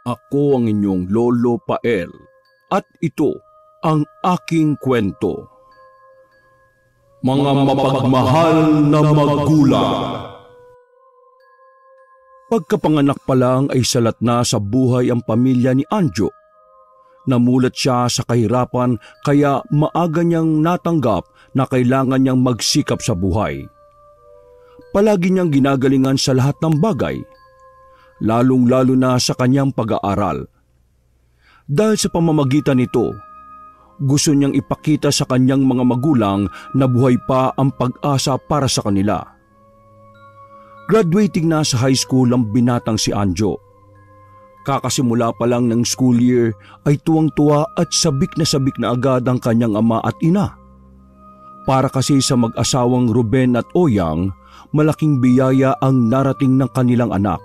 Ako ang inyong Lolo Pael at ito ang aking kwento. Mga mapagmahal na magulang. Pagkapanganak pa lang ay salat na sa buhay ang pamilya ni Anjo. Namulat siya sa kahirapan kaya maaga niyang natanggap na kailangan niyang magsikap sa buhay. Palagi niyang ginagalingan sa lahat ng bagay, lalong-lalo na sa kanyang pag-aaral. Dahil sa pamamagitan nito, gusto niyang ipakita sa kanyang mga magulang na buhay pa ang pag-asa para sa kanila. Graduating na sa high school ang binatang si Anjo. Kakasimula pa lang ng school year ay tuwang-tuwa at sabik na agad ang kanyang ama at ina. Para kasi sa mag-asawang Ruben at Oyang, malaking biyaya ang narating ng kanilang anak.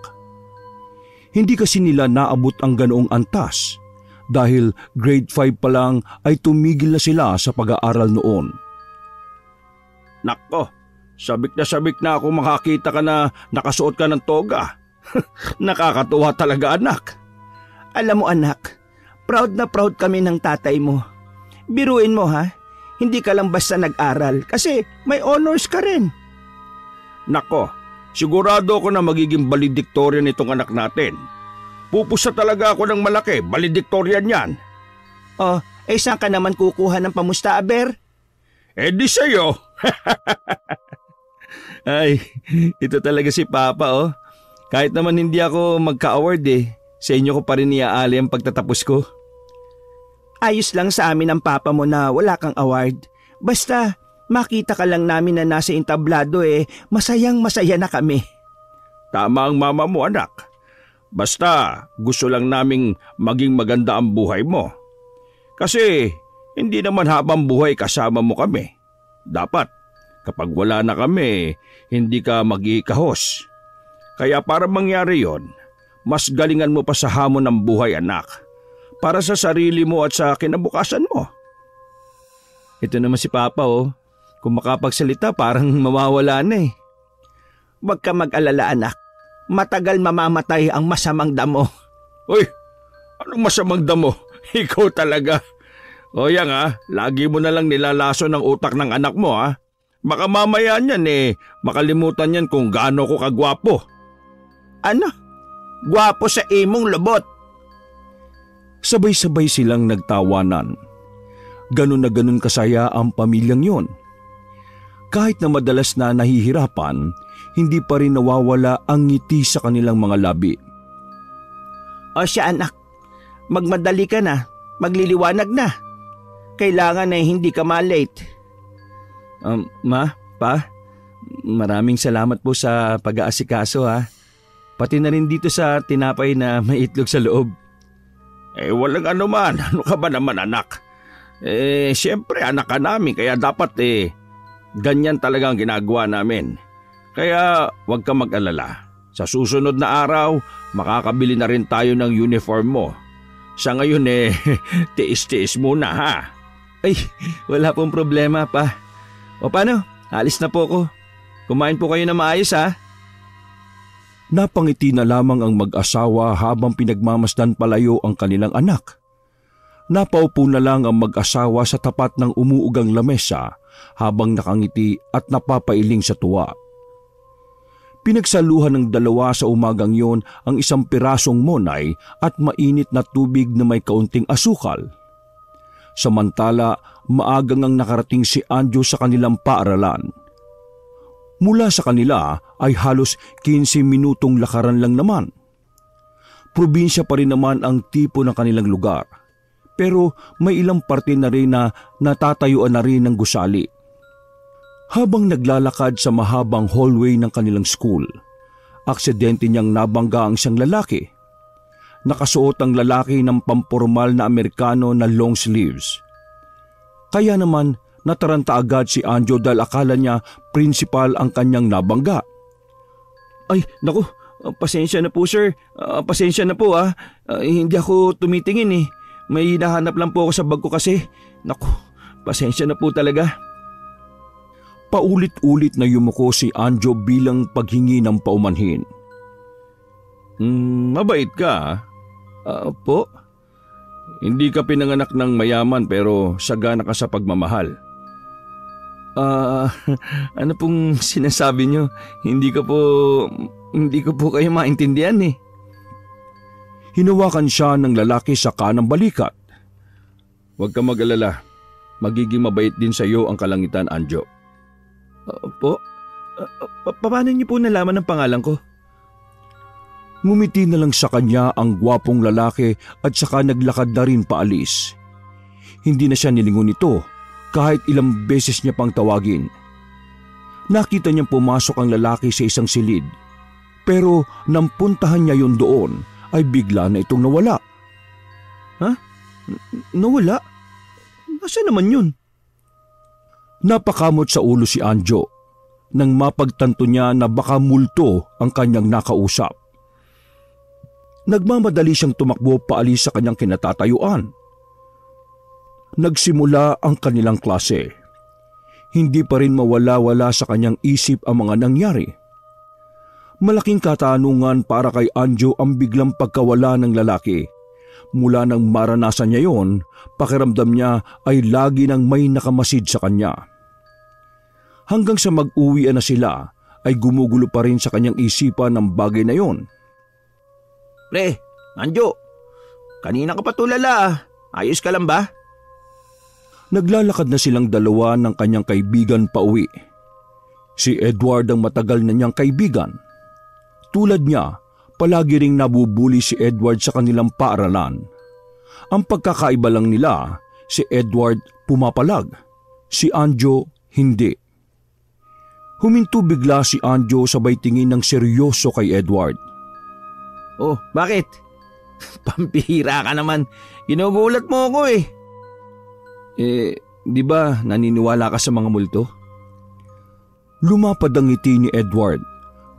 Hindi kasi nila naabot ang ganoong antas dahil grade 5 pa lang ay tumigil na sila sa pag-aaral noon. Nako, sabik na ako makakita ka na nakasuot ka ng toga. Nakakatuwa talaga, anak. Alam mo, anak, proud na proud kami ng tatay mo. Biruin mo, ha? Hindi ka lang basta nag-aral kasi may honors ka rin. Nako, sigurado ako na magiging valedictorian itong anak natin. Pupusa talaga ako ng malaki, valedictorian yan. Oh, saan ka naman kukuha ng pamusta, Aber? Di sa'yo. Ay, ito talaga si Papa, oh. Kahit naman hindi ako magka-award sa inyo ko pa rin iaali ang pagtatapos ko. Ayos lang sa amin ang papa mo na wala kang award. Basta makita ka lang namin na nasa entablado masayang masaya na kami. Tama ang mama mo, anak. Basta gusto lang naming maging maganda ang buhay mo. Kasi hindi naman habang buhay kasama mo kami. Dapat kapag wala na kami, hindi ka mag-iikahos. Kaya para mangyari yon, mas galingan mo pa sa hamon ng buhay, anak. Para sa sarili mo at sa kinabukasan mo. Ito naman si Papa, oh. Kung makapagsalita parang mawawala na . Huwag ka mag-alala, anak. Matagal mamamatay ang masamang damo. Uy, anong masamang damo? Ikaw talaga. O yan lagi mo na lang nilalaso ng utak ng anak mo Baka mamaya niyan makalimutan niyan kung gaano ko kagwapo. Ano? Gwapo sa imong lobot. Sabay-sabay silang nagtawanan. Ganun na ganun kasaya ang pamilyang yon. Kahit na madalas na nahihirapan, hindi pa rin nawawala ang ngiti sa kanilang mga labi. O siya, anak, magmadali ka na, magliliwanag na. Kailangan hindi ka ma-late. Ma, Pa, maraming salamat po sa pag-aasikaso Pati na rin dito sa tinapay na may itlog sa loob. Walang anuman. Ano ka ba naman, anak? Siyempre anak ka namin kaya dapat ganyan talaga ang ginagawa namin. Kaya huwag ka mag-alala. Sa susunod na araw, makakabili na rin tayo ng uniform mo. Sa ngayon tiis-tiis muna Ay, wala pong problema, Pa. O paano? Alis na po ako. Kumain po kayo na maayos Napangiti na lamang ang mag-asawa habang pinagmamasdan palayo ang kanilang anak. Napaupo na lang ang mag-asawa sa tapat ng umuugang lamesa habang nakangiti at napapailing sa tuwa. Pinagsaluhan ng dalawa sa umagang yon ang isang pirasong monay at mainit na tubig na may kaunting asukal. Samantala, maagang ang nakarating si Anjo sa kanilang paaralan. Mula sa kanila ay halos 15 minutong lakaran lang naman. Probinsya pa rin naman ang tipo ng kanilang lugar, pero may ilang parte na rin na natatayuan na rin ng gusali. Habang naglalakad sa mahabang hallway ng kanilang school, aksidente niyang nabangga ang isang lalaki. Nakasuot ang lalaki ng pampormal na Amerikano na long sleeves. Kaya naman nataranta agad si Anjo dahil akala niya principal ang kanyang nabangga. Ay, naku, pasensya na po sir, pasensya na po hindi ako tumitingin May hinahanap lang po ako sa bag ko kasi. Naku, pasensya na po talaga. Paulit-ulit na yumuko si Anjo bilang paghingi ng paumanhin. Mabait ka Po? Hindi ka pinanganak ng mayaman pero sagana ka sa pagmamahal. Ano pong sinasabi nyo? Hindi ko po kayo maintindihan eh. Hinawakan siya ng lalaki sa kanang balikat. Huwag ka mag-alala. Magiging mabait din sa iyo ang kalangitan, Anjo. Po? Paano niyo po nalaman ang pangalan ko? Ngumiti na lang sa kanya ang gwapong lalaki at saka naglakad na rin paalis. Hindi na siya nilingon nito kahit ilang beses niya pang tawagin. Nakita niyang pumasok ang lalaki sa isang silid. Pero nang puntahan niya yun doon ay bigla na itong nawala. Ha? Nawala? Nasaan naman yun? Napakamot sa ulo si Anjo nang mapagtanto niya na baka multo ang kanyang nakausap. Nagmamadali siyang tumakbo paalis sa kanyang kinatatayuan. Nagsimula ang kanilang klase. Hindi pa rin mawala-wala sa kanyang isip ang mga nangyari. Malaking katanungan para kay Anjo ang biglang pagkawala ng lalaki. Mula nang maranasan niya yon, pakiramdam niya ay lagi nang may nakamasid sa kanya. Hanggang sa mag-uwian na sila, ay gumugulo pa rin sa kanyang isipan ang bagay na yon. Pre, Anjo, kanina ka pa tulala. Ayos ka lang ba? Naglalakad na silang dalawa ng kanyang kaibigan pauwi. Si Edward ang matagal na niyang kaibigan. Tulad niya, palagi ring nabubuli si Edward sa kanilang paaralan. Ang pagkakaiba lang nila, si Edward pumapalag, si Anjo hindi. Huminto bigla si Anjo sabay tingin ng seryoso kay Edward. Oh, bakit? Pampihira ka naman. Ginugulat mo ako eh. Di ba naniniwala ka sa mga multo? Lumapad ang ngiti ni Edward.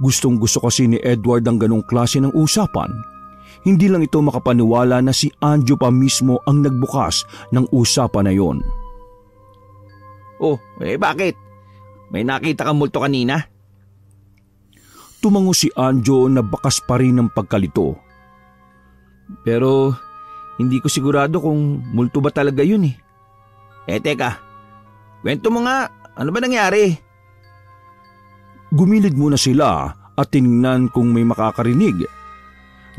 Gustong gusto kasi ni Edward ang ganong klase ng usapan. Hindi lang ito makapaniwala na si Anjo pa mismo ang nagbukas ng usapan na yon. Oh, bakit? May nakita kang multo kanina? Tumango si Anjo na bakas pa rin ng pagkalito. Pero hindi ko sigurado kung multo ba talaga yun eh. Teka. Kwento mo nga. Ano ba nangyari? Gumilid muna sila at tiningnan kung may makakarinig.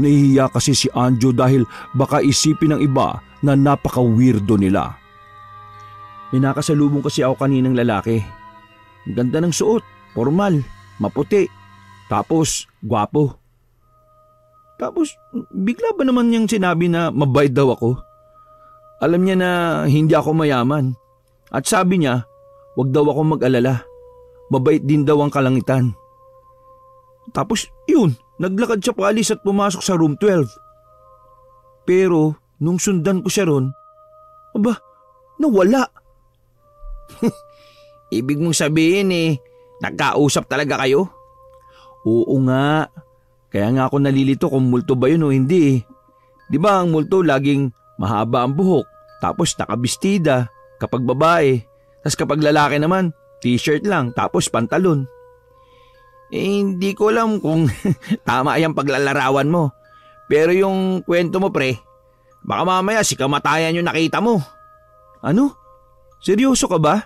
Nahihiya kasi si Anjo dahil baka isipin ng iba na napaka-weirdo nila. May nakasalubong kasi ako kaninang lalaki. Ang ganda ng suot, formal, maputi, tapos gwapo. Tapos bigla ba naman niyang sinabi na mabait daw ako? Alam niya na hindi ako mayaman. At sabi niya, wag daw ako mag-alala. Mabait din daw ang kalangitan. Tapos yun, naglakad siya paalis at pumasok sa room 12. Pero nung sundan ko siya ron, nawala. Ibig mong sabihin nagkausap talaga kayo? Oo nga. Kaya nga ako nalilito kung multo ba yun o hindi. Di ba ang multo laging mahaba ang buhok, tapos nakabistida kapag babae, tapos kapag lalaki naman, t-shirt lang, tapos pantalon. Hindi ko alam kung tama yung paglalarawan mo. Pero yung kwento mo pre, baka mamaya si kamatayan yung nakita mo. Ano? Seryoso ka ba?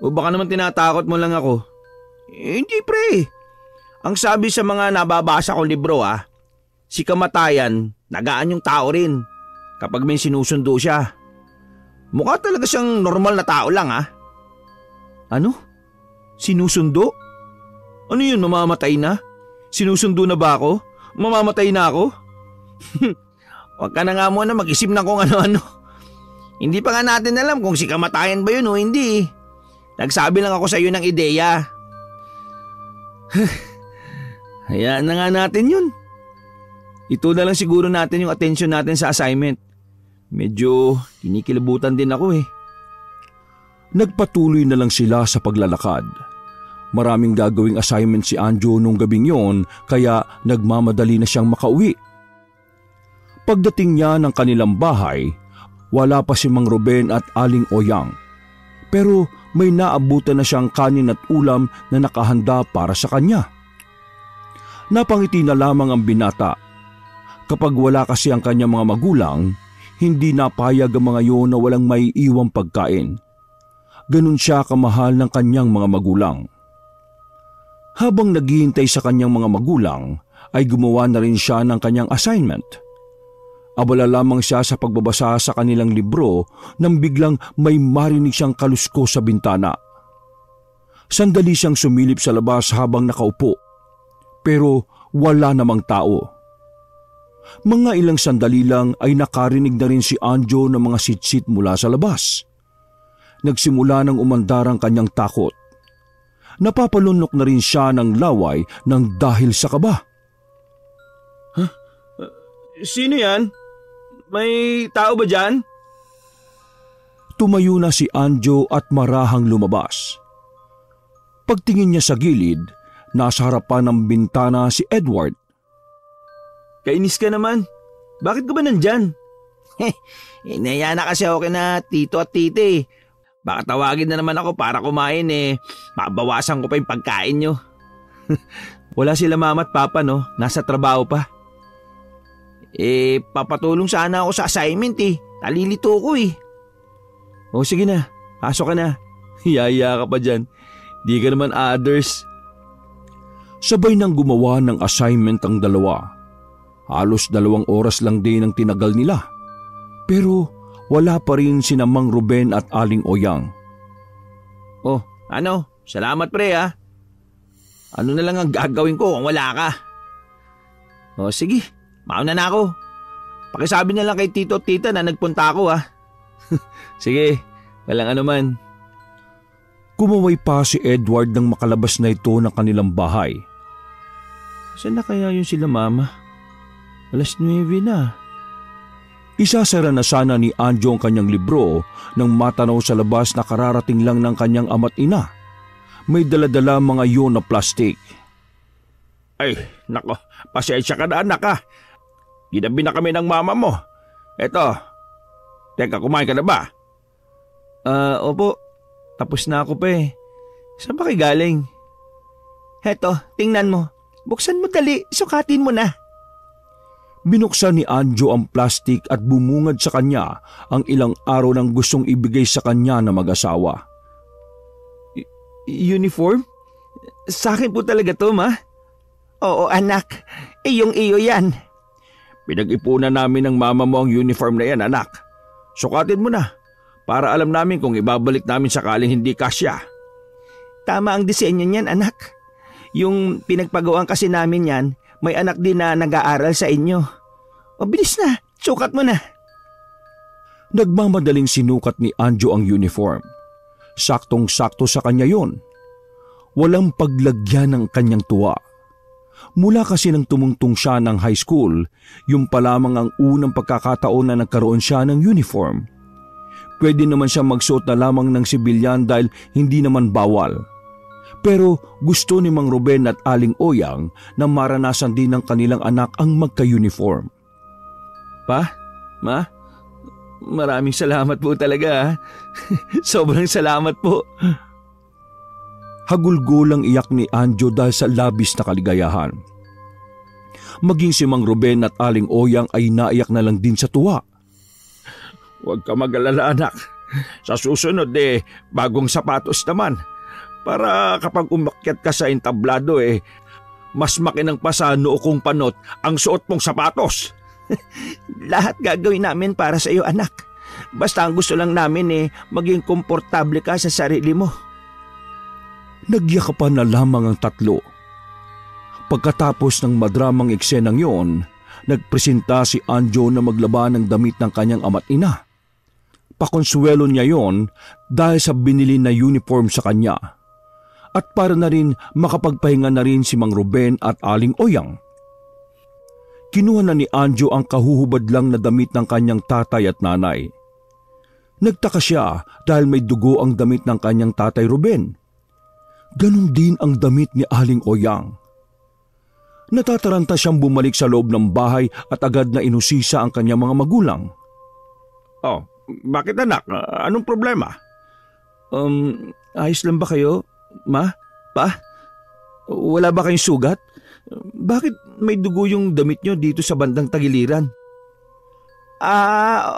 O baka naman tinatakot mo lang ako? Hindi pre. Ang sabi sa mga nababasa kong libro si kamatayan, nagaan yung tao rin kapag may sinusundo siya. Mukha talaga siyang normal na tao lang Ano? Sinusundo? Ano yun, mamamatay na? Sinusundo na ba ako? Mamamatay na ako? Huwag ka na nga muna mag-isip na kung ano-ano. Hindi pa nga natin alam kung si kamatayan ba yun o hindi. Nagsabi lang ako sa iyo ng ideya. Hayaan na nga natin yun. Ito na lang siguro natin yung attention natin sa assignment. Medyo kinikilabutan din ako eh. Nagpatuloy na lang sila sa paglalakad. Maraming gagawing assignment si Anjo nung gabing yon kaya nagmamadali na siyang makauwi. Pagdating niya ng kanilang bahay, wala pa si Mang Ruben at Aling Oyang. Pero may naabutan na siyang kanin at ulam na nakahanda para sa kanya. Napangiti na lamang ang binata. Kapag wala kasi ang kanyang mga magulang, hindi napayag ang mga yon na walang maiiwang pagkain. Ganun siya kamahal ng kanyang mga magulang. Habang naghihintay sa kanyang mga magulang, ay gumawa na rin siya ng kanyang assignment. Abala lamang siya sa pagbabasa sa kanilang libro nang biglang may marinig siyang kalusko sa bintana. Sandali siyang sumilip sa labas habang nakaupo, pero wala namang tao. Mga ilang sandali lang ay nakarinig na rin si Anjo ng mga sitsit mula sa labas. Nagsimula ng umandar ang kanyang takot. Napapalunok na rin siya ng laway ng dahil sa kaba. Sino yan? May tao ba dyan? Tumayo na si Anjo at marahang lumabas. Pagtingin niya sa gilid, nasa harapan ng bintana si Edward. Kainis ka naman. Bakit ka ba nandyan? Inaya na kasi ako kina tito at tite. Baka tawagin na naman ako para kumain mabawasan ko pa yung pagkain nyo. Wala sila mama at papa no, nasa trabaho pa. Papatulong sana ako sa assignment Nalilito ko O sige na, pasok ka na. Hiyaya ka pa dyan. Di ka naman others. Sabay nang gumawa ng assignment ang dalawa. Halos 2 oras lang din ang tinagal nila. Pero wala pa rin sina Mang Ruben at Aling Oyang. Oh, salamat pre Ano na lang ang gagawin ko kung wala ka? O sige, mauna na ako. Pakisabi na lang kay tito at tita na nagpunta ako Sige, walang anuman. Kumaway pa si Edward nang makalabas na ito ng kanilang bahay. Saan na kaya yun sila mama? 9:00 na. Isasara na sana ni Anjo ang kanyang libro nang matanaw sa labas na kararating lang ng kanyang ama't ina. May daladala mga yon na plastik. Ay, nako, pasensya ka na anak Ginabi na kami ng mama mo. Eto, teka, kumain ka na ba? Opo. Tapos na ako pa Saan ba kayo galing? Heto, tingnan mo. Buksan mo dali, sukatin mo na. Binuksan ni Anjo ang plastik at bumungad sa kanya ang ilang araw ng gustong ibigay sa kanya na mag-asawa. Uniform? Sa akin po talaga to, ma. Oo, anak. Iyong-iyo yan. Pinag-ipunan namin ng mama mo ang uniform na yan, anak. Sukatin mo na. Para alam namin kung ibabalik namin sakaling hindi kasya. Tama ang disenyo niyan, anak. Yung pinagpagawaan kasi namin yan, may anak din na nag-aaral sa inyo. O bilis na, sukat mo na. Nagmamadaling sinukat ni Anjo ang uniform. Saktong-sakto sa kanya yon. Walang paglagyan ng kanyang tuwa. Mula kasi nang tumungtong siya ng high school, yung pa lamang ang unang pagkakataon na nagkaroon siya ng uniform. Pwede naman siya magsuot na lamang ng sibilyan dahil hindi naman bawal. Pero gusto ni Mang Ruben at Aling Oyang na maranasan din ng kanilang anak ang magka-uniform. Pa? Ma? Maraming salamat po talaga Sobrang salamat po. Hagulgulang iyak ni Anjo dahil sa labis na kaligayahan. Maging si Mang Ruben at Aling Oyang ay naiyak na lang din sa tuwa. Huwag ka mag-alala anak. Sa susunod bagong sapatos naman. Para kapag umakyat ka sa entablado mas makinang pa sa noo kong panot ang suot mong sapatos. Lahat gagawin namin para sa iyo anak. Basta ang gusto lang namin maging komportable ka sa sarili mo. Nagyakapan na lamang ang tatlo. Pagkatapos ng madramang eksenang yon, nagpresenta si Anjo na maglaban ng damit ng kanyang ama't ina. Pakonsuelo niya yon dahil sa binili na uniform sa kanya. At para na rin makapagpahinga na rin si Mang Ruben at Aling Oyang. Kinuha na ni Anjo ang kahuhubad lang na damit ng kanyang tatay at nanay. Nagtaka siya dahil may dugo ang damit ng kanyang tatay Ruben. Ganon din ang damit ni Aling Oyang. Natataranta siyang bumalik sa loob ng bahay at agad na inusisa ang kanyang mga magulang. Oh, bakit anak? Anong problema? Ayos lang ba kayo, ma? Pa? Wala ba kayong sugat? Bakit may dugo yung damit nyo dito sa bandang tagiliran?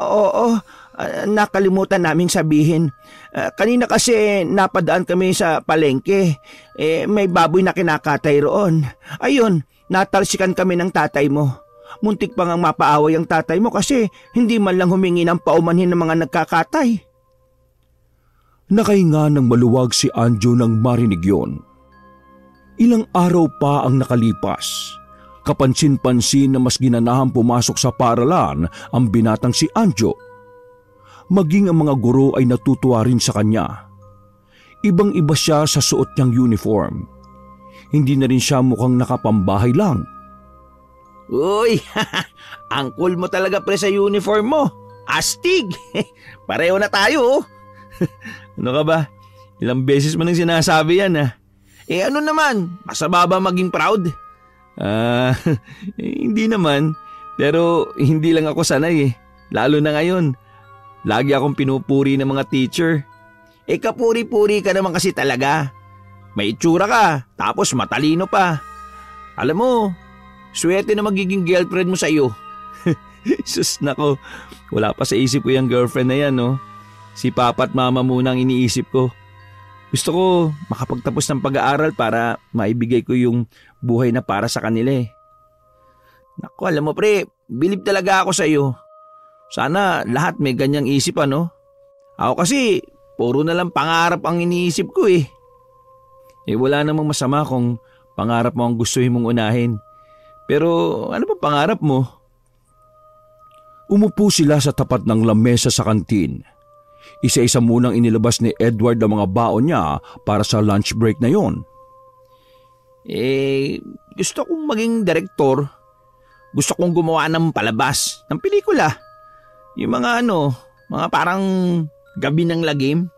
Oo. Nakalimutan naming sabihin. Kanina kasi napadaan kami sa palengke. May baboy na kinakatay roon. Ayun, natalsikan kami ng tatay mo. Muntik pa ngang mapaaway ang tatay mo kasi hindi man lang humingi ng paumanhin ng mga nagkakatay. Nakahinga ng maluwag si Anjo nang marinig yun. Ilang araw pa ang nakalipas. Kapansin-pansin na mas ginanahang pumasok sa paaralan ang binatang si Anjo. Maging ang mga guro ay natutuwa rin sa kanya. Ibang-iba siya sa suot niyang uniform. Hindi na rin siya mukhang nakapambahay lang. Uy, ang cool mo talaga pre sa uniform mo. Astig! Pareho na tayo. Ano ka ba? Ilang beses mo nang sinasabi yan ano naman, masama ba maging proud? Hindi naman. Pero hindi lang ako sanay Lalo na ngayon. Lagi akong pinupuri ng mga teacher. Kapuri-puri ka naman kasi talaga. May itsura ka, tapos matalino pa. Alam mo, swerte na magiging girlfriend mo sa iyo. Sus nako, wala pa sa isip ko yung girlfriend na yan Si papa at mama muna ang iniisip ko. Gusto ko makapagtapos ng pag-aaral para maibigay ko yung buhay na para sa kanila Naku, alam mo pre, bilib talaga ako sa iyo. Sana lahat may ganyang isip Ako kasi, puro na lang pangarap ang iniisip ko wala namang masama kung pangarap mo ang gustuhin mong unahin. Pero ano ba pangarap mo? Umupo sila sa tapat ng lamesa sa kantin. Isa-isa munang inilabas ni Edward ang mga baon niya para sa lunch break na yon. Gusto kong maging direktor. Gusto kong gumawa ng palabas, ng pelikula. Yung mga mga parang gabi ng lagim.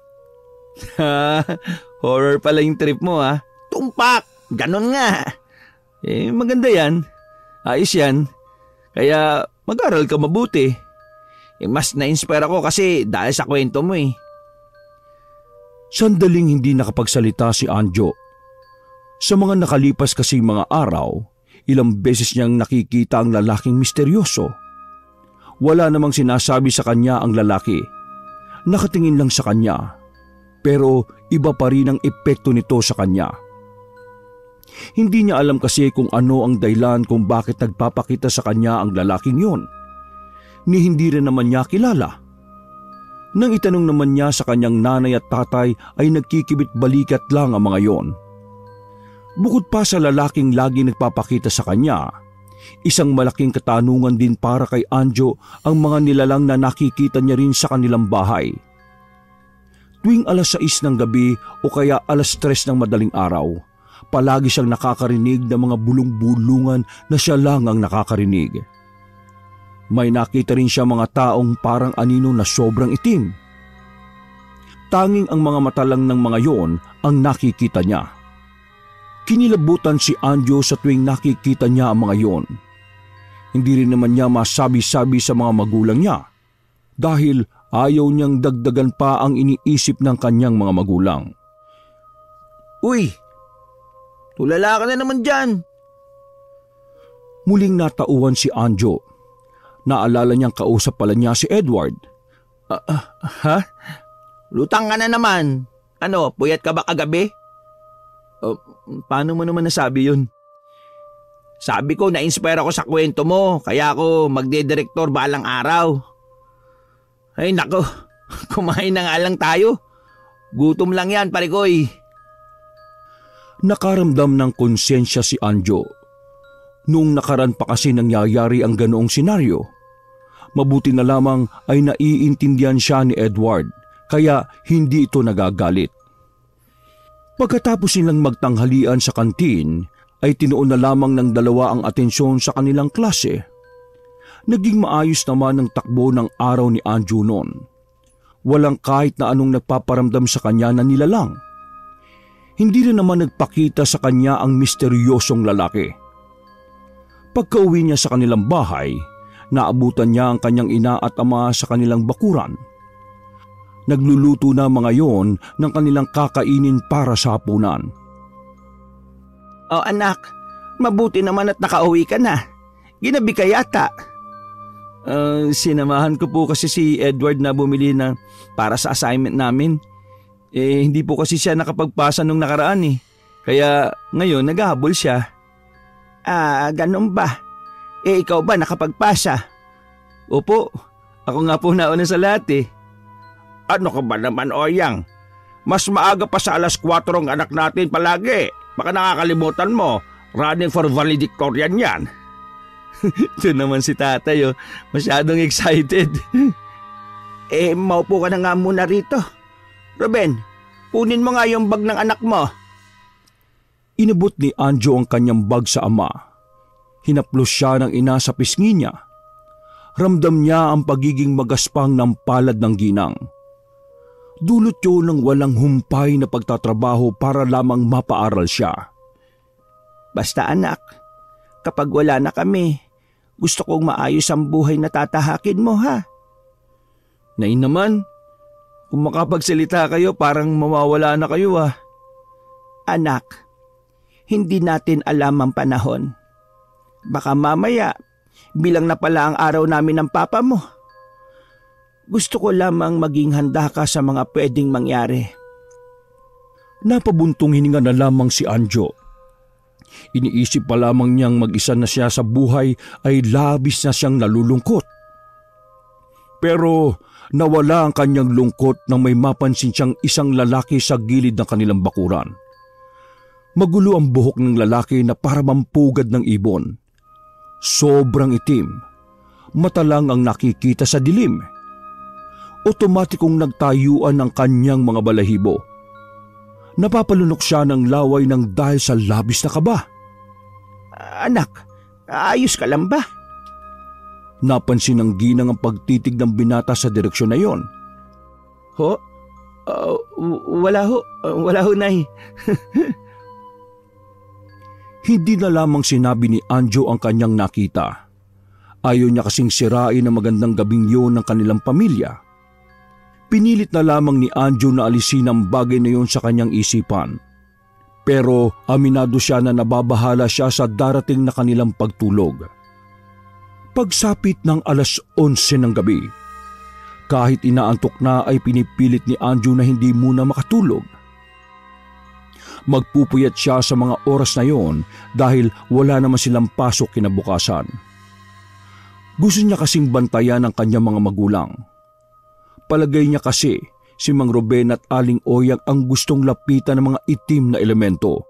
Horror pala yung trip mo Tumpak, ganon nga. Maganda yan. Ayos yan. Kaya mag-aral ka mabuti. Mas na-inspire ako kasi dahil sa kwento mo Sandaling hindi nakapagsalita si Anjo. Sa mga nakalipas kasing mga araw, ilang beses niyang nakikita ang lalaking misteryoso. Wala namang sinasabi sa kanya ang lalaki. Nakatingin lang sa kanya. Pero iba pa rin ang epekto nito sa kanya. Hindi niya alam kasi kung ano ang dahilan kung bakit nagpapakita sa kanya ang lalaking yon. Ni hindi rin naman niya kilala. Nang itanong naman niya sa kanyang nanay at tatay ay nagkikibit balikat lang ang mga yon. Bukod pa sa lalaking lagi nagpapakita sa kanya, isang malaking katanungan din para kay Anjo ang mga nilalang na nakikita niya rin sa kanilang bahay. Tuwing 6:00 ng gabi o kaya 3:00 ng madaling araw, palagi siyang nakakarinig ng mga bulong-bulungan na siya lang ang nakakarinig. May nakita rin siya mga taong parang anino na sobrang itim. Tanging ang mga mata lang ng mga yon ang nakikita niya. Kinilabutan si Anjo sa tuwing nakikita niya ang mga yon. Hindi rin naman niya masabi-sabi sa mga magulang niya dahil ayaw niyang dagdagan pa ang iniisip ng kanyang mga magulang. Uy! Tulala ka na naman dyan! Muling natauhan si Anjo. Naalala niyang kausap pala niya si Edward. Ha? Lutang ka na naman. Puyat ka ba kagabi? Paano mo naman nasabi yun? Sabi ko na-inspire ako sa kwento mo kaya ako magde-direktor balang araw. Ay nako, kumain na nga lang tayo. Gutom lang yan parikoy. Nakaramdam ng konsensya si Anjo. Noong nakaraan pa kasi nangyayari ang ganoong senaryo. Mabuti na lamang ay naiintindihan siya ni Edward kaya hindi ito nagagalit. Pagkatapos nilang magtanghalian sa kantin ay tinuon na lamang ng dalawa ang atensyon sa kanilang klase. Naging maayos naman ang takbo ng araw ni Anjo noon. Walang kahit na anong nagpaparamdam sa kanya na nilalang. Hindi rin naman nagpakita sa kanya ang misteryosong lalaki. Pagka-uwi niya sa kanilang bahay, naabutan niya ang kanyang ina at ama sa kanilang bakuran. Nagluluto na mga yon ng kanilang kakainin para sa hapunan. Oh anak, Mabuti naman at nakauwi ka na. Ginabi ka yata. Sinamahan ko po kasi si Edward na bumili na para sa assignment namin. Hindi po kasi siya nakapagpasa nung nakaraan eh. Kaya ngayon naghahabol siya. Ganun ba? Ikaw ba nakapagpasa? Opo, ako nga po nauna sa lahat eh. Ano ka ba naman, Oyang? Mas maaga pa sa 4:00 ang anak natin palagi. Baka nakakalimutan mo, running for valedictorian yan. Ito naman si tatay masyadong excited. Maupo ka na nga muna rito. Ruben, kunin mo nga yung bag ng anak mo. Inabot ni Anjo ang kanyang bag sa ama. Hinaplos siya ng ina sa pisngi niya. Ramdam niya ang pagiging magaspang ng palad ng ginang. Dulot yun ng walang humpay na pagtatrabaho para lamang mapaaral siya. Basta anak, kapag wala na kami, gusto kong maayos ang buhay na tatahakin mo ha. Nay naman, kung makapagsalita kayo parang mawawala na kayo ah. Anak, hindi natin alam ang panahon. Baka mamaya, bilang na pala ang araw namin ng papa mo. Gusto ko lamang maging handa ka sa mga pwedeng mangyari. Napabuntong hininga na lamang si Anjo. Iniisip pa lamang niyang mag-isa na siya sa buhay ay labis na siyang nalulungkot. Pero nawala ang kanyang lungkot nang may mapansin siyang isang lalaki sa gilid ng kanilang bakuran. Magulo ang buhok ng lalaki na para mampugad ng ibon. Sobrang itim. Mata lang ang nakikita sa dilim. Otomatikong nagtayuan ang kanyang mga balahibo. Napapalunok siya ng laway ng dahil sa labis na kaba. Anak, ayos ka lang ba? Napansin ng ginang ang pagtitig ng binata sa direksyon na yon. Wala ho, Nay. Hindi na lamang sinabi ni Anjo ang kanyang nakita. Ayaw niya kasing sirain ang magandang gabing yon ng kanilang pamilya. Pinilit na lamang ni Anjo na alisin ang bagay na yon sa kanyang isipan. Pero aminado siya na nababahala siya sa darating na kanilang pagtulog. Pagsapit ng 11:00 ng gabi, kahit inaantok na ay pinipilit ni Anjo na hindi muna makatulog. Magpupuyat siya sa mga oras na yon dahil wala naman silang pasok kinabukasan. Gusto niya kasing bantayan ang kanyang mga magulang. Palagay niya kasi si Mang Ruben at Aling Oyang ang gustong lapitan ng mga itim na elemento.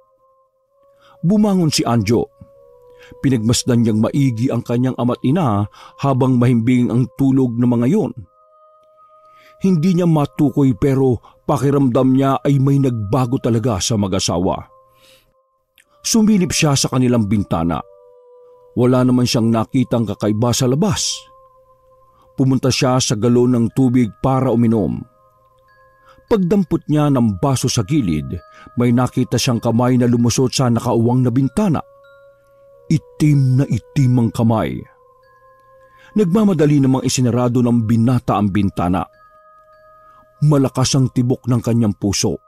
Bumangon si Anjo. Pinagmasdan niyang maigi ang kanyang ama't ina habang mahimbing ang tulog ng mga yon. Hindi niya matukoy pero pakiramdam niya ay may nagbago talaga sa mag-asawa. Sumilip siya sa kanilang bintana. Wala naman siyang nakitang kakaiba sa labas. Pumunta siya sa galon ng tubig para uminom. Pagdampot niya ng baso sa gilid, may nakita siyang kamay na lumusot sa nakauwang na bintana. Itim na itim ang kamay. Nagmamadali namang isinarado ng binata ang bintana. Malakas ang tibok ng kanyang puso.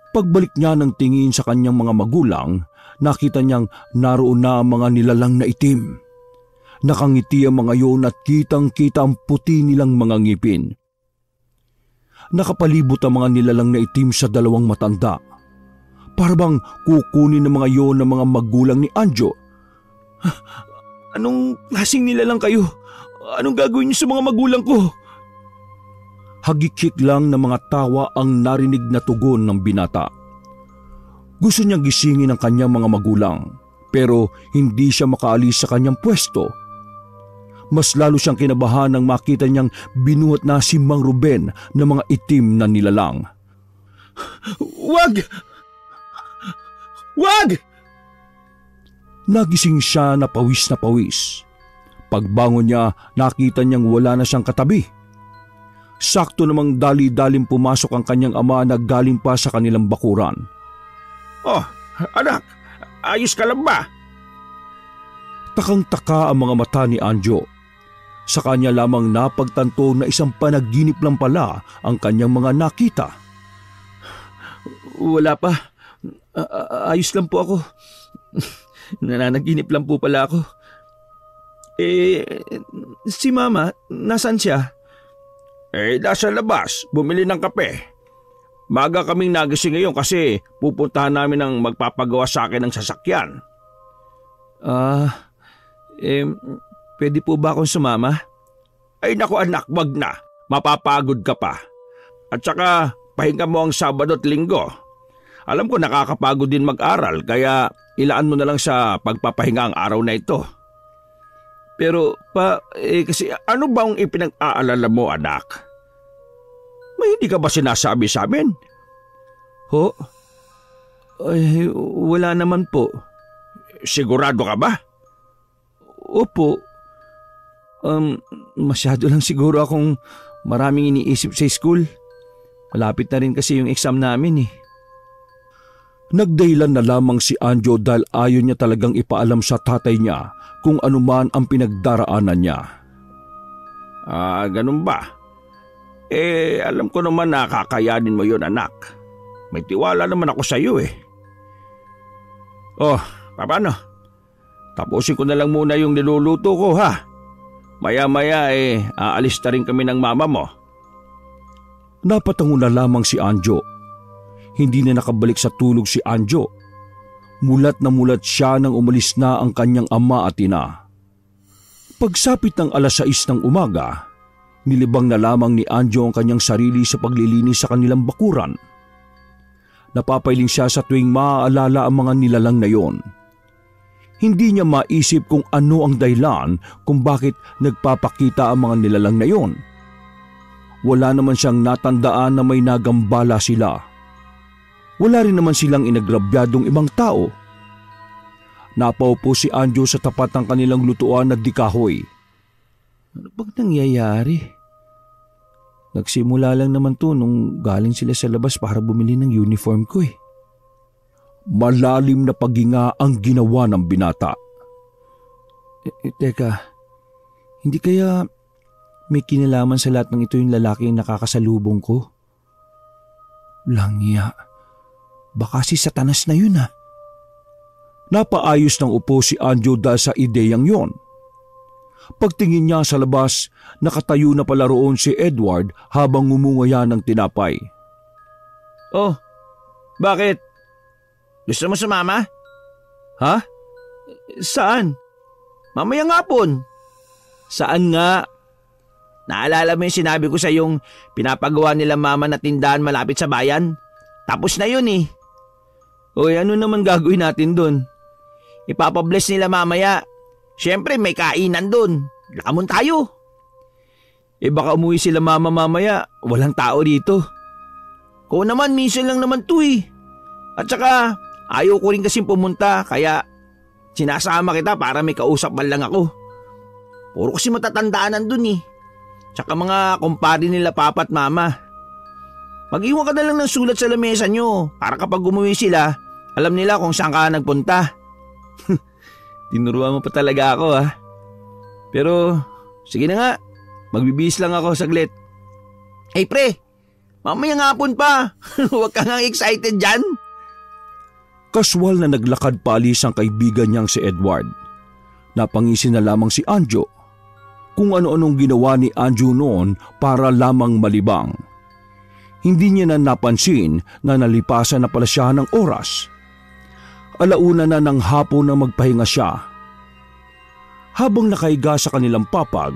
Pagbalik niya ng tingin sa kanyang mga magulang, nakita niyang naroon na ang mga nilalang na itim. Nakangiti ang mga yon at kitang-kita ang puti nilang mga ngipin. Nakapalibot ang mga nilalang na itim sa dalawang matanda. Para bang kukunin ng mga yon ng mga magulang ni Anjo. Anong klaseng nilalang kayo? Anong gagawin niyo sa mga magulang ko? Hagikik lang ng mga tawa ang narinig na tugon ng binata. Gusto niyang gisingin ang kanyang mga magulang, pero hindi siya makaalis sa kanyang pwesto. Mas lalo siyang kinabahan nang makita niyang binuhat na si Mang Ruben ng mga itim na nilalang. Wag! Wag! Nagising siya na pawis na pawis. Pagbangon niya, nakita niyang wala na siyang katabi. Sakto namang dali-dalim pumasok ang kanyang ama na galing pa sa kanilang bakuran. Oh, anak, ayos ka lang ba? Takang-taka ang mga mata ni Anjo. Sa kanya lamang napagtanto na isang panaginip lang pala ang kanyang mga nakita. Wala pa. Ayos lang po ako. Nananaginip lang po pala ako. Si Mama, nasaan siya? Nasa labas, bumili ng kape. Maga kaming nagising ngayon kasi pupuntahan namin ang magpapagawa sa akin ng sasakyan. Pwede po ba akong sumama? Ay naku anak, wag na. Mapapagod ka pa. At saka pahinga mo ang Sabado at Linggo. Alam ko nakakapagod din mag-aral kaya ilaan mo na lang sa pagpapahinga ang araw na ito. Pero kasi ano bang ipinag-aalala mo anak? May hindi ka ba sinasabi sa amin? Ho? Ay, wala naman po. Sigurado ka ba? Opo. Masyado lang siguro akong maraming iniisip sa school. Malapit na rin kasi yung exam namin eh. Nagdahilan na lamang si Anjo dahil ayaw niya talagang ipaalam sa tatay niya kung anuman ang pinagdaraanan niya. Ganun ba? Alam ko naman na kakayanin mo yun anak. May tiwala naman ako sa iyo eh. Paano? Tapusin ko na lang muna yung niluluto ko ha. Maya-maya aalis na rin kami ng mama mo. Napatango na lamang si Anjo. Hindi na nakabalik sa tulog si Anjo. Mulat na mulat siya nang umalis na ang kanyang ama at ina. Pagsapit ng 6:00 ng umaga, nilibang na lamang ni Anjo ang kanyang sarili sa paglilinis sa kanilang bakuran. Napapailing siya sa tuwing maaalala ang mga nilalang na yon. Hindi niya maisip kung ano ang dahilan kung bakit nagpapakita ang mga nilalang na yon. Wala naman siyang natandaan na may nagambala sila. Wala rin naman silang inagrabyadong ibang tao. Napaupo si Anjo sa tapat ng kanilang lutuan na dikahoy. Ano bang nangyayari? Nagsimula lang naman to nung galing sila sa labas para bumili ng uniform ko eh. Malalim na paghinga ang ginawa ng binata. Teka, hindi kaya may kinalaman sa lahat ng ito yung lalaki yung nakakasalubong ko? Langya, baka si Satanas na yun ah. Napaayos ng upo si Anjo dahil sa ideyang yon. Pagtingin niya sa labas, nakatayo na pala roon si Edward habang ngumungaya ng tinapay. Oh, bakit? Gusto mo sumama? Ha? Saan? Mamayang hapon. Saan nga? Naalala mo yung sinabi ko sa yung pinapagawa nila mama na tindahan malapit sa bayan? Tapos na yun eh. Oy, ano naman gagawin natin dun? Ipapabless nila mamaya. Siyempre may kainan dun. Lamon tayo. Baka umuwi sila mama mamaya. Walang tao dito. Ko naman, minsan lang naman to eh. At saka, ayaw ko rin kasing pumunta kaya sinasama kita para may kausap man lang ako. Puro kasi matatandaan nandun eh. Tsaka mga kumpare nila papa at mama. Mag-iwan ka na lang ng sulat sa lamesa nyo para kapag umuwi sila, alam nila kung saan ka nagpunta. Tinuruan mo pa talaga ako ha. Pero sige na nga, magbibihis lang ako saglit. Hey pre, mamaya nga hapon pa. Huwag ka nga excited dyan. Kaswal na naglakad paalis ang kaibigan niyang si Edward. Napangisin na lamang si Anjo kung ano-anong ginawa ni Anjo noon para lamang malibang. Hindi niya na napansin na nalipasan na pala siya ng oras. Alauna na ng hapon na magpahinga siya. Habang nakahiga sa kanilang papag,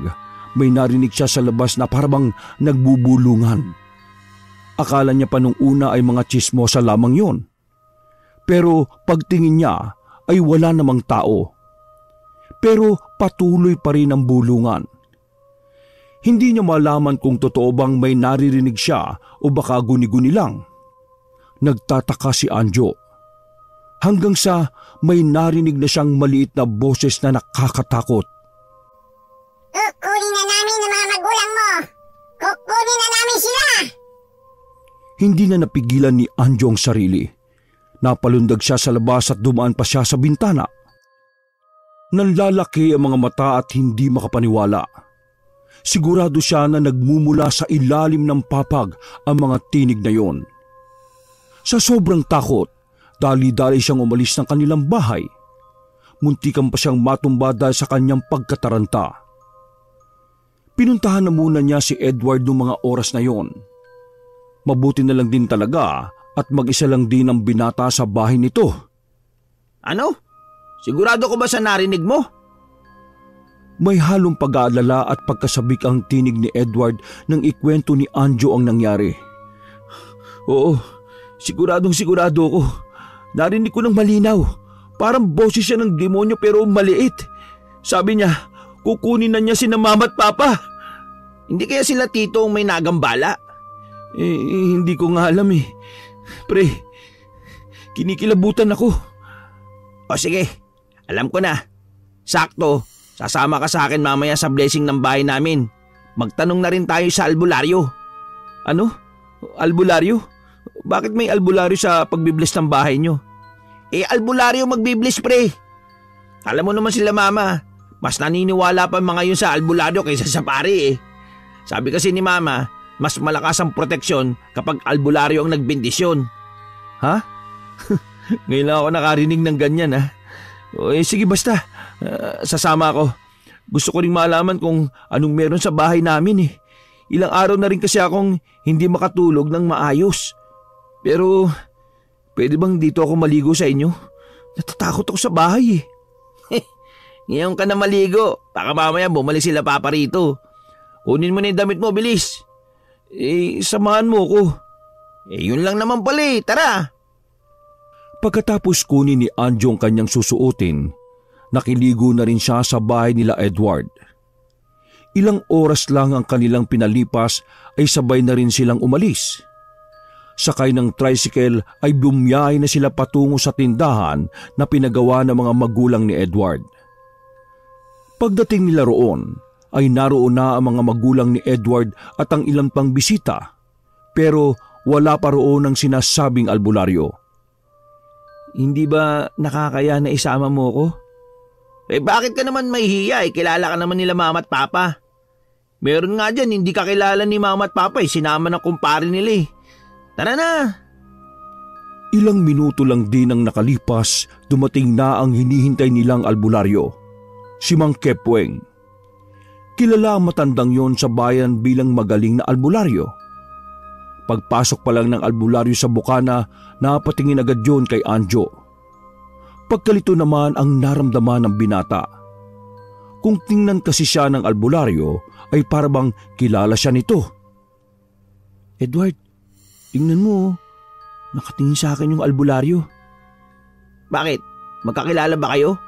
may narinig siya sa labas na parang nagbubulungan. Akala niya pa nung una ay mga tsismosa lamang yon. Pero pagtingin niya ay wala namang tao. Pero patuloy pa rin ang bulungan. Hindi niya malaman kung totoo bang may naririnig siya o baka guni-guni lang. Nagtataka si Anjo. Hanggang sa may narinig na siyang maliit na boses na nakakatakot. Kukunin na namin ang mga magulang mo! Kukunin na namin sila! Hindi na napigilan ni Anjo ang sarili. Napalundag siya sa labas at dumaan pa siya sa bintana. Nanlalaki ang mga mata at hindi makapaniwala. Sigurado siya na nagmumula sa ilalim ng papag ang mga tinig na yon. Sa sobrang takot, dali-dali siyang umalis ng kanilang bahay. muntikan pa siyang matumba dahil sa kanyang pagkataranta. Pinuntahan na muna niya si Edward noong mga oras na yon. Mabuti na lang din talaga at mag-isa lang din ang binata sa bahay nito. Ano? Sigurado ko ba sa narinig mo? May halong pag-aalala at pagkasabik ang tinig ni Edward nang ikwento ni Anjo ang nangyari. Oo, sigurado ko. Narinig ko ng malinaw. Parang boses siya ng demonyo pero maliit. Sabi niya, kukunin na niya si mama at papa. Hindi kaya sila tito ang may nagambala? Hindi ko nga alam eh. Pre, kinikilabutan ako. O sige, alam ko na. Sakto, sasama ka sa akin mamaya sa blessing ng bahay namin. Magtanong na rin tayo sa albularyo. Ano? Albularyo? Bakit may albularyo sa pagbibless ng bahay niyo? Albularyo magbibless, pre. Alam mo naman sila mama, mas naniniwala pa mga yun sa albularyo kaysa sa pari eh. Sabi kasi ni mama, mas malakas ang proteksyon kapag albularyo ang nagbendisyon. Ha? Ngayon lang ako nakarinig ng ganyan ha. Sige basta, sasama ako. Gusto ko rin malaman kung anong meron sa bahay namin eh. Ilang araw na rin kasi akong hindi makatulog ng maayos. Pero pwede bang dito ako maligo sa inyo? Natatakot ako sa bahay eh. Ngayon ka na maligo, baka mamaya bumalik sila papa rito. Kunin mo na yung damit mo, bilis. Samahan mo ko. Yun lang naman pala eh, tara. Pagkatapos kunin ni Anjo ang kanyang susuotin, nakiligo na rin siya sa bahay nila Edward. Ilang oras lang ang kanilang pinalipas ay sabay na rin silang umalis. Sakay ng tricycle ay bumiyahe na sila patungo sa tindahan na pinagawa ng mga magulang ni Edward. Pagdating nila roon, ay naroon na ang mga magulang ni Edward at ang ilang pang bisita, pero wala pa roon ang sinasabing albularyo. Hindi ba nakakaya na isama mo ko? Bakit ka naman mahihiya? Kilala ka naman nila mama at papa. Meron nga dyan, hindi ka kilala ni mama at papa sinama ng kumpare nila eh. Tara na! Ilang minuto lang din ang nakalipas, dumating na ang hinihintay nilang albularyo, si Mang Kepweng. Kilala ang matandang yon sa bayan bilang magaling na albularyo. Pagpasok pa lang ng albularyo sa bukana, napatingin agad yon kay Anjo. Pagkalito naman ang naramdaman ng binata. Kung tingnan kasi siya ng albularyo, ay parabang kilala siya nito. Edward, tingnan mo, nakatingin sa akin yung albularyo. Bakit? Magkakilala ba kayo?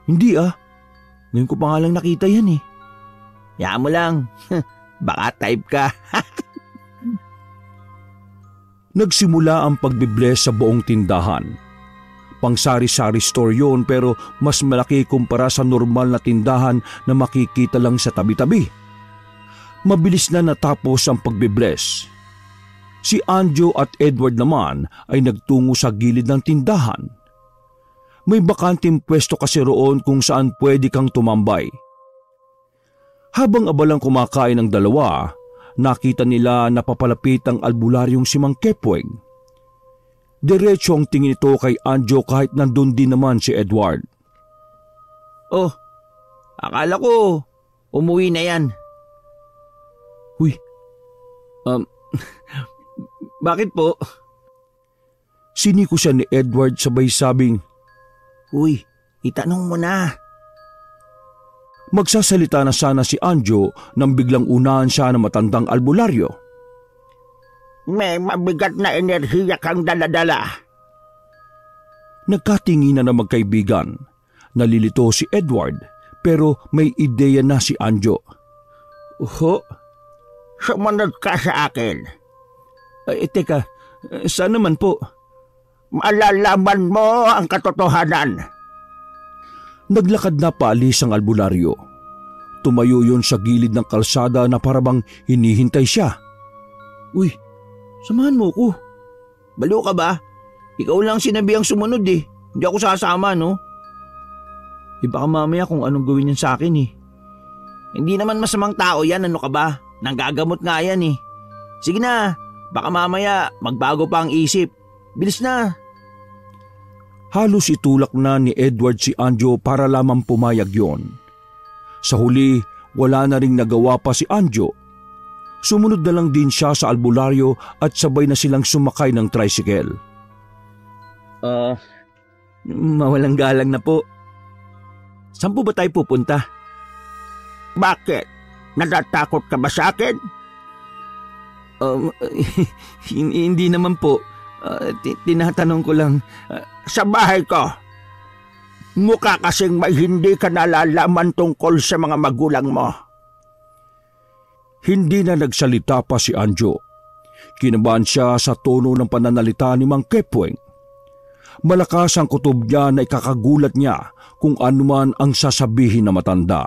Hindi ngayon ko pa nga lang nakita yan eh. Yaan mo lang, baka type ka. Nagsimula ang pagbibless sa buong tindahan. Pang-sari-sari store yun pero mas malaki kumpara sa normal na tindahan na makikita lang sa tabi-tabi. Mabilis na natapos ang pagbibless. Si Anjo at Edward naman ay nagtungo sa gilid ng tindahan. May bakanting pwesto kasi roon kung saan pwede kang tumambay. Habang abalang kumakain ng dalawa, nakita nila na papalapit ang albularyong si Mang Kepweng. Diretso ang tingin ito kay Anjo kahit nandun din naman si Edward. Oh, akala ko umuwi na yan. Uy, bakit po? Siniko siya ni Edward sabay sabing, Uy, itanong mo na. Magsasalita na sana si Anjo nang biglang unahan siya ng matandang albularyo. May mabigat na enerhiya kang daladala. Nagkatinginan na magkaibigan. Nalilito si Edward pero may ideya na si Anjo. Sumunod ka sa akin. Teka, saan naman po? Malalaman mo ang katotohanan. Naglakad na paalis ang albularyo. Tumayo yon sa gilid ng kalsada na parabang hinihintay siya. Uy, samahan mo ko. Balo ka ba? Ikaw lang sinabihang sumunod eh. Hindi ako sasama, no? Baka mamaya kung anong gawin yan sa akin eh. Hindi naman masamang tao yan, ano ka ba? Nanggagamot nga yan eh. Sige na, baka mamaya magbago pa ang isip. Bilis na. Halos itulak na ni Edward si Anjo para lamang pumayag yon. Sa huli, wala na ring nagawa pa si Anjo. Sumunod na lang din siya sa albularyo at sabay na silang sumakay ng tricycle. Mawalang galang na po. Saan po ba tayo pupunta? Bakit? Natatakot ka ba sa akin? Hindi naman po. Tinatanong ko lang. Sa bahay ko. Mukha kasing may hindi ka nalalaman tungkol sa mga magulang mo. Hindi na nagsalita pa si Anjo. Kinabahan siya sa tono ng pananalita ni Mang Kepweng. Malakas ang kutob niya na ikakagulat niya kung anuman ang sasabihin na matanda.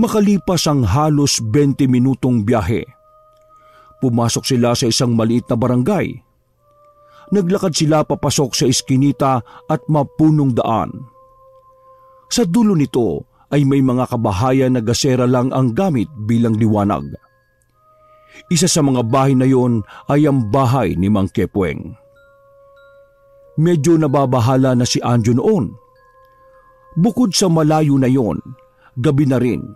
Makalipas ang halos 20 minutong biyahe, pumasok sila sa isang maliit na barangay. Naglakad sila papasok sa iskinita at mapunong daan. Sa dulo nito ay may mga kabahayan na gasera lang ang gamit bilang liwanag. Isa sa mga bahay na yon ay ang bahay ni Mang Kepweng. Medyo nababahala na si Anjo noon. Bukod sa malayo na yon, gabi na rin.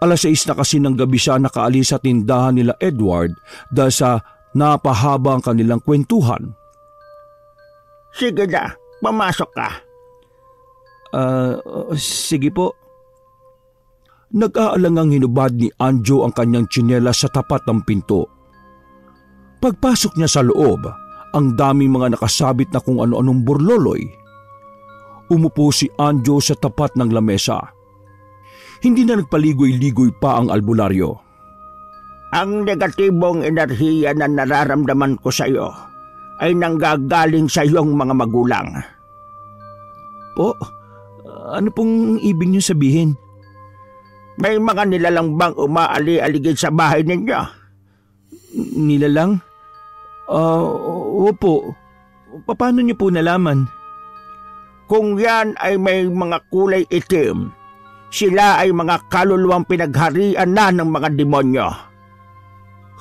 6:00 na kasi ng gabi siya nakaalis sa tindahan nila Edward dahil sa napahaba ang kanilang kwentuhan. Sige na, pumasok ka. Sige po. Nag-aalangang hinubad ni Anjo ang kanyang tsinelas sa tapat ng pinto. Pagpasok niya sa loob, ang daming mga nakasabit na kung ano-anong burloloy. Umupo si Anjo sa tapat ng lamesa. Hindi na nagpaligoy-ligoy pa ang albularyo. Ang negatibong enerhiya na nararamdaman ko sa iyo ay nanggagaling sa iyong mga magulang. Po? Ano pong ibig niyo sabihin? May mga nilalang bang umaali-aligid sa bahay ninyo? Nilalang? Opo. Paano niyo po nalaman? Kung yan ay may mga kulay itim, sila ay mga kaluluwang pinagharian na ng mga demonyo.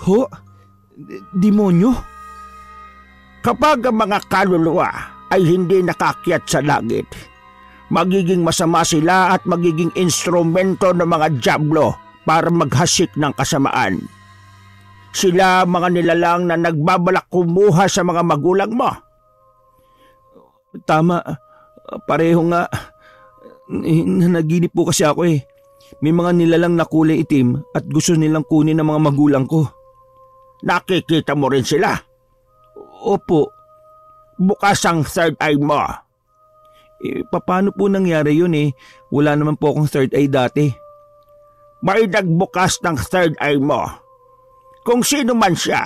Ho? Demonyo? Kapag ang mga kaluluwa ay hindi nakakyat sa langit, magiging masama sila at magiging instrumento ng mga dyablo para maghasik ng kasamaan. Sila mga nilalang na nagbabalak kumuha sa mga magulang mo. Tama. Pareho nga. Nanaginip po kasi ako eh. May mga nilalang na kulay itim at gusto nilang kunin ng mga magulang ko. Nakikita mo rin sila? Opo. Bukas ang third eye mo. Paano po nangyari yun eh? Wala naman po akong third eye dati. May nagbukas ng third eye mo. Kung sino man siya,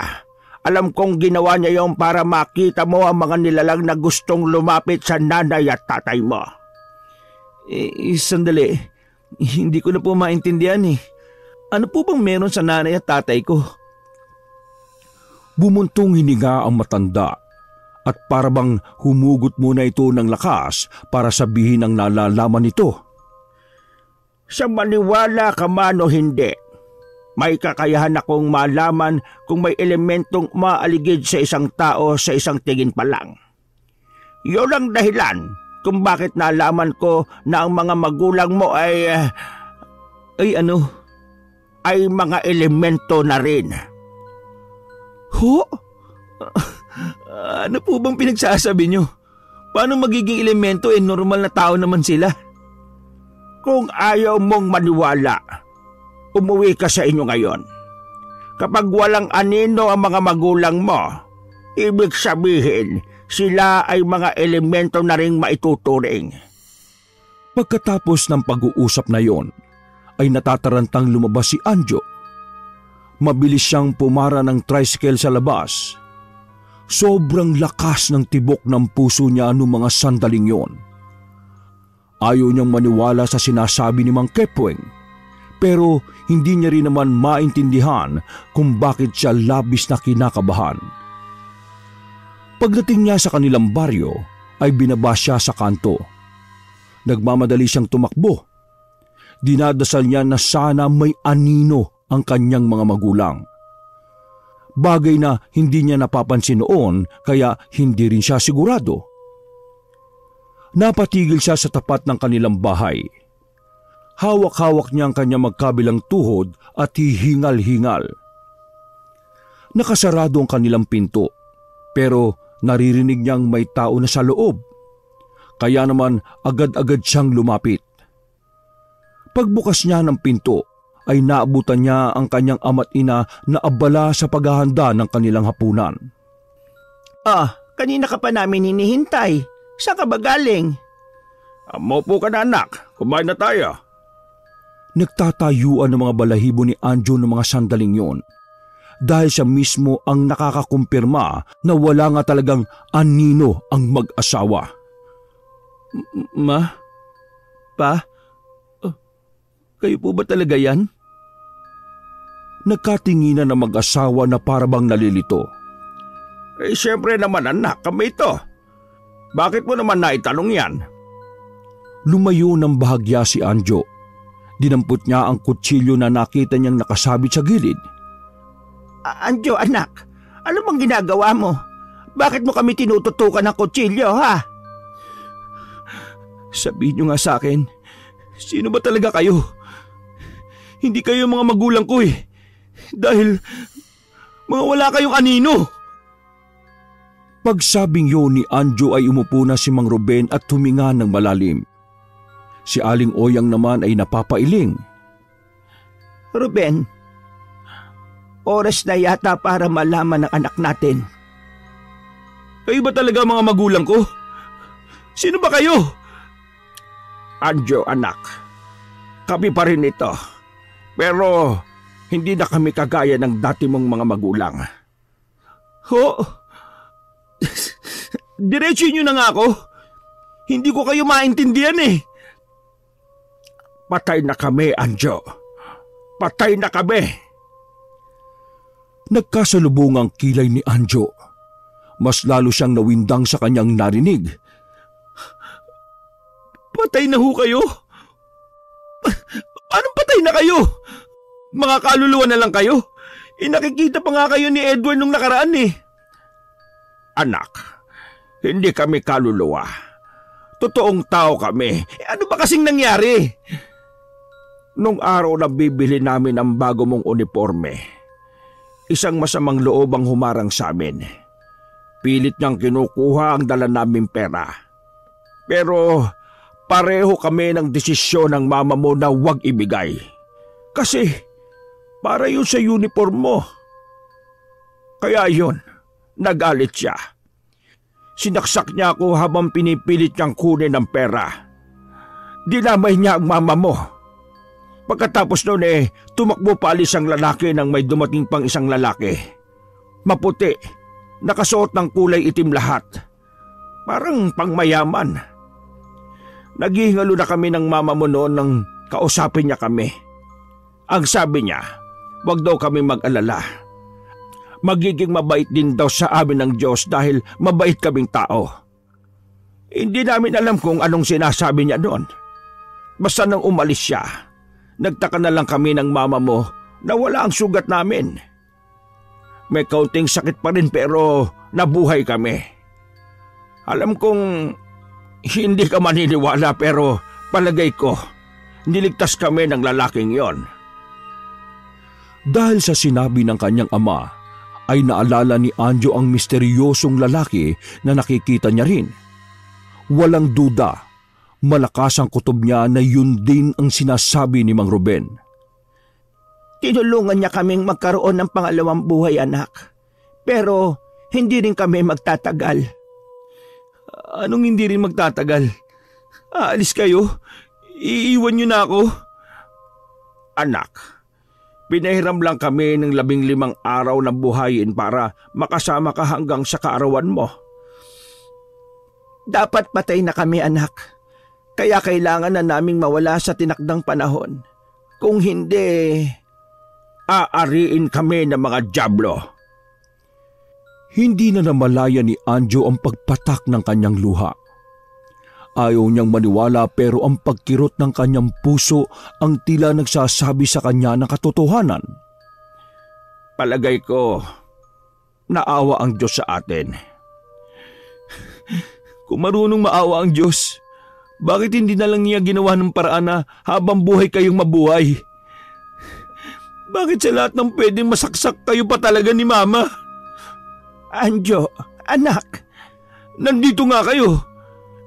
alam kong ginawa niya yon para makita mo ang mga nilalang na gustong lumapit sa nanay at tatay mo. Sandali. Hindi ko na po maintindihan eh. Ano po bang meron sa nanay at tatay ko? Bumuntong hininga ang matanda at parabang humugot muna ito ng lakas para sabihin ang nalalaman nito. Sa maniwala ka man o hindi, may kakayahan akong malaman kung may elementong maaligid sa isang tao sa isang tingin pa lang. Yun ang dahilan kung bakit nalaman ko na ang mga magulang mo ay mga elemento na rin. Ho? Ano po bang pinagsasabi nyo? Paano magiging elemento normal na tao naman sila? Kung ayaw mong maniwala, umuwi ka sa inyo ngayon. Kapag walang anino ang mga magulang mo, ibig sabihin sila ay mga elemento na ring maituturing. Pagkatapos ng pag-uusap na yon, ay natatarantang lumabas si Anjo. Mabilis siyang pumara ng tricycle sa labas. Sobrang lakas ng tibok ng puso niya noong mga sandaling yon. Ayaw niyang maniwala sa sinasabi ni Mang Kepweng, pero hindi niya rin naman maintindihan kung bakit siya labis na kinakabahan. Pagdating niya sa kanilang baryo, ay binaba siya sa kanto. Nagmamadali siyang tumakbo. Dinadasal niya na sana may anino ang kanyang mga magulang. Bagay na hindi niya napapansin noon kaya hindi rin siya sigurado. Napatigil siya sa tapat ng kanilang bahay. Hawak-hawak niya ang kanyang magkabilang tuhod at hihingal-hingal. Nakasarado ang kanilang pinto, pero naririnig niyang may tao na sa loob. Kaya naman agad-agad siyang lumapit. Pagbukas niya ng pinto ay naabutan niya ang kanyang ama't ina na abala sa paghahanda ng kanilang hapunan. Kanina ka pa namin hinihintay. Saan ka ba galing? Maupo ka na anak, kumain na tayo. Nagtatayuan ng mga balahibo ni Anjo ng mga sandaling yon dahil siya mismo ang nakakakumpirma na wala nga talagang anino ang mag-asawa. Ma? Pa? Kayo po ba talaga yan? Nagkatinginan ng mag-asawa na parabang nalilito. Siyempre naman anak, kami ito. Bakit mo naman naitanong yan? Lumayo ng bahagya si Anjo. Dinampot niya ang kutsilyo na nakita niyang nakasabit sa gilid. Anjo, anak, ano bang ginagawa mo? Bakit mo kami tinututukan ng kutsilyo, ha? Sabihin niyo nga sa akin, sino ba talaga kayo? Hindi kayo mga magulang ko eh. Dahil mga wala kayong anino. Pagsabing yun ni Anjo ay umupo na si Mang Ruben at huminga ng malalim. Si Aling Oyang naman ay napapailing. Ruben, oras na yata para malaman ng anak natin. Kayo ba talaga mga magulang ko? Sino ba kayo? Anjo anak, kami pa rin ito. Pero hindi na kami kagaya ng dati mong mga magulang. Diretso nyo na nga ako. Hindi ko kayo maintindihan eh. Patay na kami, Anjo. Patay na kami. Nagkasalubong ang kilay ni Anjo. Mas lalo siyang nawindang sa kanyang narinig. Patay na ho kayo? Paano patay na kayo? Mga kaluluwa na lang kayo? Nakikita pa nga kayo ni Edward nung nakaraan eh. Anak, hindi kami kaluluwa. Totoong tao kami. Ano ba kasing nangyari? Nung araw na bibili namin ang bago mong uniforme, isang masamang loob ang humarang sa amin. Pilit niyang kinukuha ang dala naming pera. Pero pareho kami ng desisyon ng mama mo na huwag ibigay. Kasi para yun sa uniform mo. Kaya yun, nagalit siya. Sinaksak niya ako habang pinipilit niyang kunin ang pera. Dinamay niya ang mama mo. Pagkatapos noon tumakbo paalis ang lalaki nang may dumating pang isang lalaki. Maputi, nakasuot ng kulay itim lahat. Parang pangmayaman. Naghihingalo na kami ng mama mo noon nang kausapin niya kami. Ang sabi niya, wag daw kami mag-alala. Magiging mabait din daw sa amin ng Diyos dahil mabait kaming tao. Hindi namin alam kung anong sinasabi niya doon. Basta nang umalis siya, nagtaka na lang kami ng mama mo na wala ang sugat namin. May kaunting sakit pa rin pero nabuhay kami. Alam kong hindi ka maniniwala pero palagay ko, niligtas kami ng lalaking yon. Dahil sa sinabi ng kanyang ama, ay naalala ni Anjo ang misteryosong lalaki na nakikita niya rin. Walang duda, malakas ang kutob niya na yun din ang sinasabi ni Mang Ruben. Tinulungan niya kaming magkaroon ng pangalawang buhay, anak. Pero hindi rin kami magtatagal. Anong hindi rin magtatagal? Aalis kayo? Iiwan niyo na ako? Anak, pinahiram lang kami ng 15 araw na buhayin para makasama ka hanggang sa kaarawan mo. Dapat patay na kami, anak. Kaya kailangan na naming mawala sa tinakdang panahon. Kung hindi, aariin kami ng mga dyablo. Hindi na namalaya ni Anjo ang pagpatak ng kanyang luha. Ayaw niyang maniwala pero ang pagkirot ng kanyang puso ang tila nagsasabi sa kanya ng katotohanan. Palagay ko, naawa ang Diyos sa atin. Kung marunong maawa ang Diyos, Bakit hindi na lang niya ginawa ng paraan na habang buhay kayong mabuhay? Bakit sa lahat ng pwedeng masaksak kayo pa talaga ni Mama? Anjo, anak. Nandito nga kayo.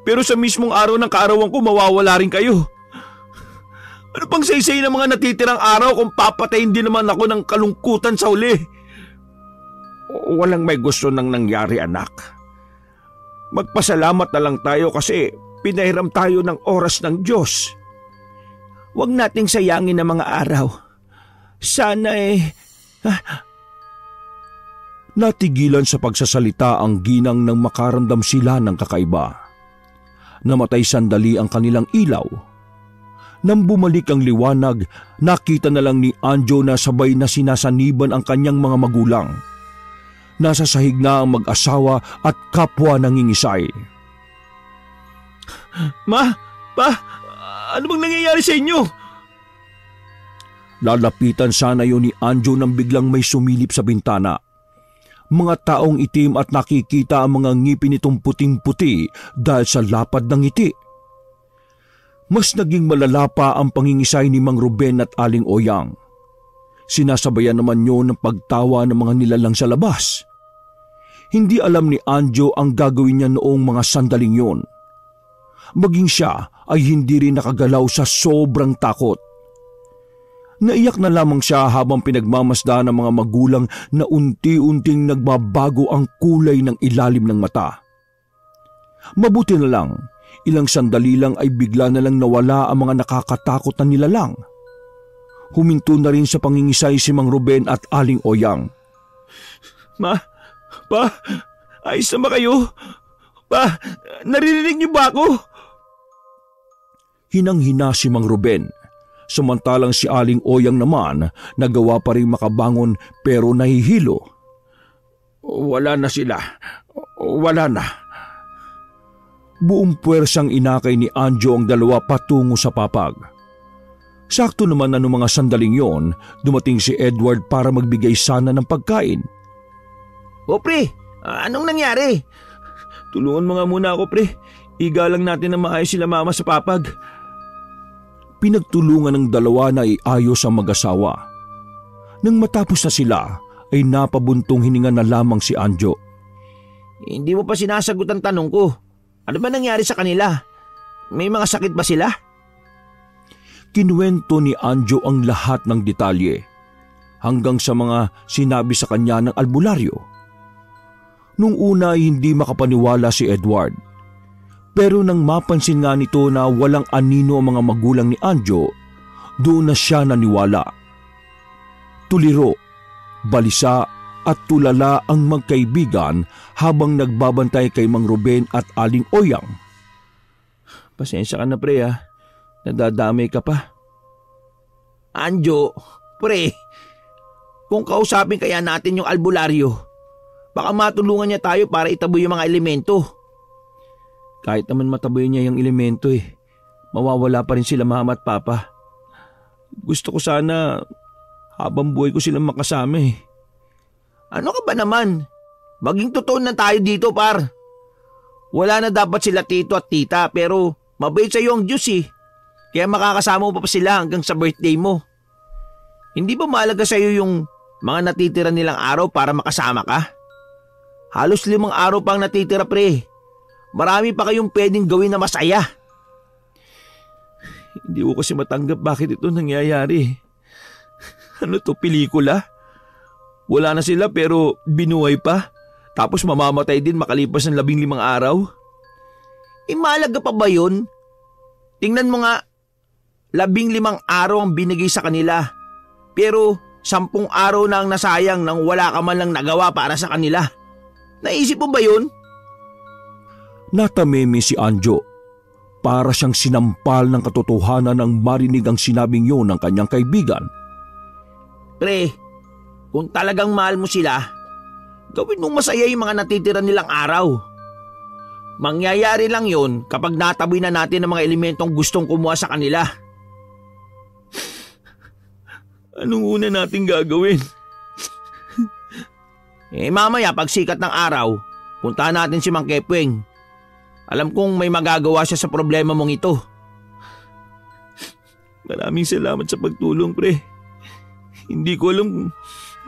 Pero sa mismong araw ng kaarawan ko mawawala rin kayo. Ano pang saysay ng mga natitirang araw kung papatayin din naman ako ng kalungkutan sa huli? Walang may gusto nang nangyari, anak. Magpasalamat na lang tayo kasi pinahiram tayo ng oras ng Diyos. Huwag nating sayangin ang mga araw. Sana Natigilan sa pagsasalita ang ginang nang makaramdam sila ng kakaiba. Namatay sandali ang kanilang ilaw. Nang bumalik ang liwanag, nakita na lang ni Anjo na sabay na sinasaniban ang kanyang mga magulang. Nasa sahig na ang mag-asawa at kapwa nangingisay. Ma, Pa, ano bang nangyayari sa inyo? Lalapitan sana yun ni Anjo nang biglang may sumilip sa bintana. Mga taong itim at nakikita ang mga ngipin nitong puting-puti dahil sa lapad ng ngiti. Mas naging malala pa ang pangingisay ni Mang Ruben at Aling Oyang. Sinasabayan naman yun ng pagtawa ng mga nilalang sa labas. Hindi alam ni Anjo ang gagawin niya noong mga sandaling yun. Maging siya ay hindi rin nakagalaw sa sobrang takot. Naiyak na lamang siya habang pinagmamasdan ng mga magulang na unti-unting nagbabago ang kulay ng ilalim ng mata. Mabuti na lang, ilang sandali lang ay bigla na lang nawala ang mga nakakatakot na nilalang. Huminto na rin sa pangingisay si Mang Ruben at Aling Oyang. Ma, Pa, ayos na ba kayo? Pa, naririnig niyo ba ako? Hinang-hina si Mang Ruben. Samantalang si Aling Oyang naman nagawa pa rin makabangon pero nahihilo. Wala na sila. Wala na. Buong puwersang inakay ni Anjo ang dalawa patungo sa papag. Sakto naman na noong mga sandaling yon, dumating si Edward para magbigay sana ng pagkain. O pre, anong nangyari? Tulungan mo nga muna ako pre. Igalang natin na maayos sila Mama sa papag. Pinagtulungan ng dalawa na iayos ang mag-asawa. Nang matapos na sila, ay napabuntong hininga na lamang si Anjo. Hindi mo pa sinasagot ang tanong ko. Ano ba nangyari sa kanila? May mga sakit ba sila? Kinuwento ni Anjo ang lahat ng detalye, hanggang sa mga sinabi sa kanya ng albularyo. Nung una ay hindi makapaniwala si Edward. Pero nang mapansin nga nito na walang anino ang mga magulang ni Anjo, doon na siya naniwala. Tuliro, balisa at tulala ang magkaibigan habang nagbabantay kay Mang Ruben at Aling Oyang. Pasensya ka na pre ha, nadadamay ka pa. Anjo, pre, kung kausapin kaya natin yung albularyo, baka matulungan niya tayo para itaboy yung mga elemento. Kahit naman mataboy niya yung elemento mawawala pa rin sila Mama at Papa. Gusto ko sana habang buhay ko silang makasama Ano ka ba naman? Maging totoo na tayo dito par. Wala na dapat sila tito at tita pero mabait sa iyo ang Diyos Kaya makakasama mo pa sila hanggang sa birthday mo. Hindi ba mahalaga sa iyo yung mga natitira nilang araw para makasama ka? Halos 5 araw pang natitira pre. Marami pa kayong pwedeng gawin na masaya. Hindi ko kasi matanggap bakit ito nangyayari. Ano to, pelikula? Wala na sila pero binuhay pa. Tapos mamamatay din makalipas ng 15 araw. Mahalaga pa ba yun? Tingnan mo nga, 15 araw ang binigay sa kanila. Pero 10 araw na ang nasayang nang wala ka man lang nagawa para sa kanila. Naisip mo ba yun? Natameme si Anjo. Para siyang sinampal ng katotohanan nang marinig ang sinabing yun ng kanyang kaibigan. Pre, kung talagang mahal mo sila, gawin mong masaya yung mga natitira nilang araw. Mangyayari lang yun kapag nataboy na natin ang mga elementong gustong kumuha sa kanila. Anong una natin gagawin? Mamaya pag sikat ng araw, puntahan natin si Mang Kepweng. Alam kong may magagawa siya sa problema mong ito. Maraming salamat sa pagtulong, pre. Hindi ko alam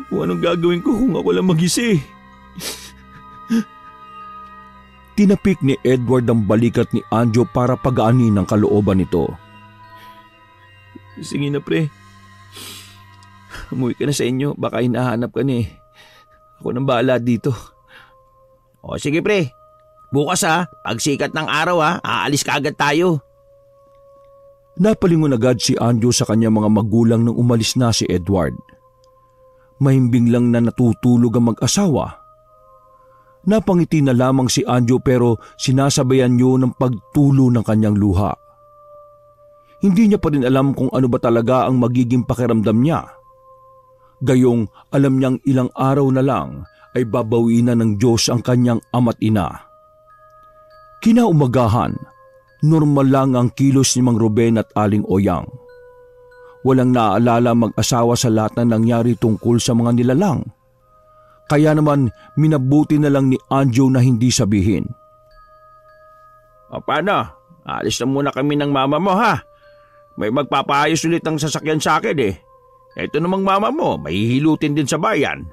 kung anong gagawin ko kung ako lang mag-isa eh. Tinapik ni Edward ang balikat ni Anjo para pagaanin ang kalooban nito. Sige na, pre. Umuwi ka na sa inyo. Baka hinahanap ka ni. Ako nang bahala dito. O sige pre, bukas pagsikat ng araw aalis ka agad tayo. Napalingon agad si Anjo sa kanyang mga magulang nang umalis na si Edward. Mahimbing lang na natutulog ang mag-asawa. Napangiti na lamang si Anjo pero sinasabayan niyo ng pagtulo ng kanyang luha. Hindi niya pa rin alam kung ano ba talaga ang magiging pakiramdam niya. Gayong alam niyang ilang araw na lang ay babawiin na ng Diyos ang kanyang ama't ina. Kinaumagahan, normal lang ang kilos ni Mang Ruben at Aling Oyang. Walang naaalala mag-asawa sa lahat na nangyari tungkol sa mga nilalang. Kaya naman minabuti na lang ni Anjo na hindi sabihin. O paano? Alis na muna kami ng mama mo ha. May magpapaayos ulit ang sasakyan sa akin eh. Ito namang mama mo, mahihilutin din sa bayan.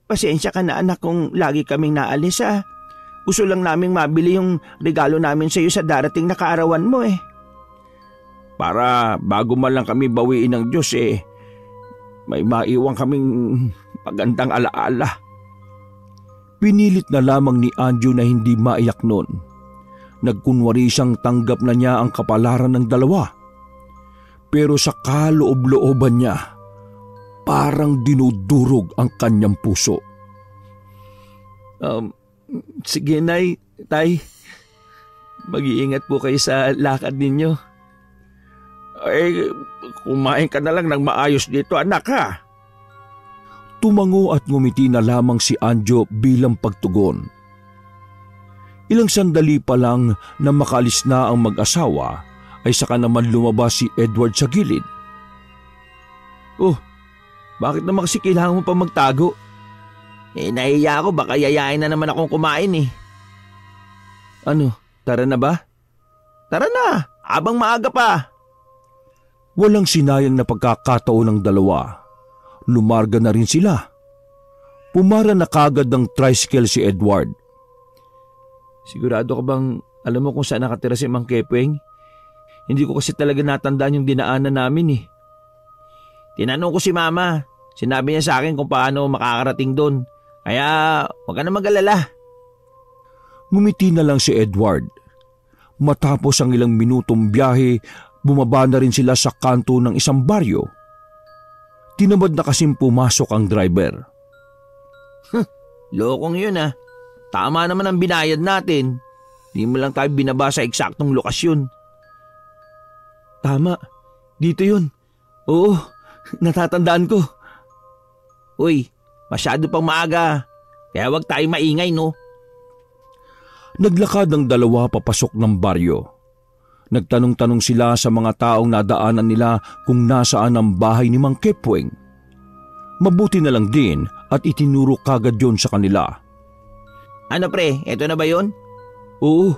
Pasensya ka na anak kung lagi kaming naalis Gusto lang naming mabili yung regalo namin sa iyo sa darating na kaarawan mo Para bago man lang kami bawiin ng Diyos may maiwan kaming magandang alaala. Pinilit na lamang ni Anjo na hindi maiyak noon. Nagkunwari siyang tanggap na niya ang kapalaran ng dalawa. Pero sa kaloob-looban niya, parang dinudurog ang kanyang puso. Sige nay, tay. Mag-iingat po kayo sa lakad ninyo. Kumain ka na lang ng maayos dito anak ha. Tumango at ngumiti na lamang si Anjo bilang pagtugon. Ilang sandali pa lang na makalis na ang mag-asawa ay saka naman lumabas si Edward sa gilid. Oh, bakit naman kasi kailangan mo pa magtago? Nahiya ako, baka yayain na naman akong kumain Ano, tara na ba? Tara na, abang maaga pa. Walang sinayang na pagkakataon ng dalawa. Lumarga na rin sila. Pumara na kagad ng tricycle si Edward. Sigurado ka bang alam mo kung saan nakatira si Mang Kepweng? Hindi ko kasi talaga natandaan yung dinaanan namin Tinanong ko si mama. Sinabi niya sa akin kung paano makakarating doon. Kaya huwag ka na mag-alala. Ngumiti na lang si Edward. Matapos ang ilang minutong biyahe, bumaba na rin sila sa kanto ng isang baryo. Tinamad na kasing pumasok ang driver. Lokong yun Tama naman ang binayad natin. Di mo lang tayo binaba sa eksaktong lokasyon. Tama, dito yun. Oo, natatandaan ko. Uy, masyado pang maaga. Kaya wag tayo maingay Naglakad ang dalawa papasok ng baryo. Nagtanong-tanong sila sa mga taong nadaanan nila kung nasaan ang bahay ni Mang Kepweng. Mabuti na lang din at itinuro kagad yon sa kanila. Ano pre, eto na ba yon? Oo,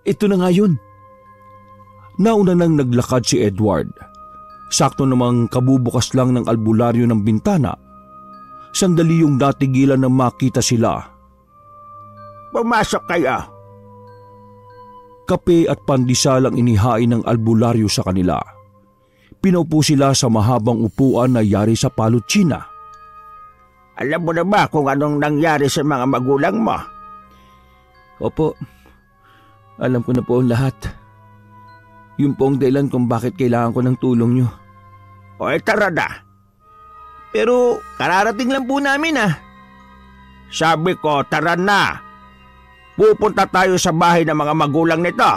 ito na nga yun. Nauna nang naglakad si Edward. Sakto namang kabubukas lang ng albularyo ng bintana. Sandali yung natigilan na makita sila. Pumasok kayo. Kape at pandesal ang inihain ng albularyo sa kanila. Pinaupo sila sa mahabang upuan na yari sa palutsina. Alam mo na ba kung anong nangyari sa mga magulang mo? Opo, alam ko na po ang lahat. Yun po ang dahilan kung bakit kailangan ko ng tulong nyo. O tara na. Pero kararating lang po namin Sabi ko tara na. Pupunta tayo sa bahay ng mga magulang nito.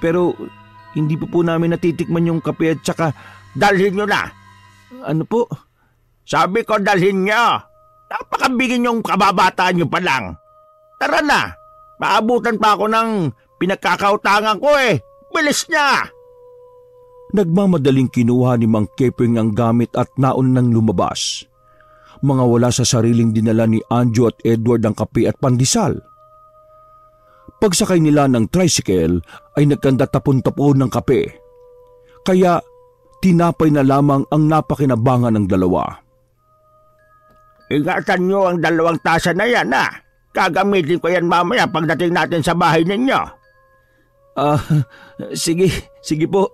Pero hindi po namin natitikman yung kape at saka... Dalhin nyo na. Ano po? Sabi ko dalhin nyo. Napakabigin yung kababataan nyo pa lang. Tara na. Maabutan pa ako ng pinagkakautangan ko Bilis niya. Nagmamadaling kinuha ni Mang Kepweng ang gamit at naon nang lumabas. Mga wala sa sariling dinala ni Anjo at Edward ang kape at pandesal. Pagsakay nila ng tricycle ay nagkanda tapon-tapon ng kape. Kaya tinapay na lamang ang napakinabangan ng dalawa. Ingatan nyo ang 2 tasa na yan, ha? Gagamitin ko yan mamaya pagdating natin sa bahay ninyo. Sige po.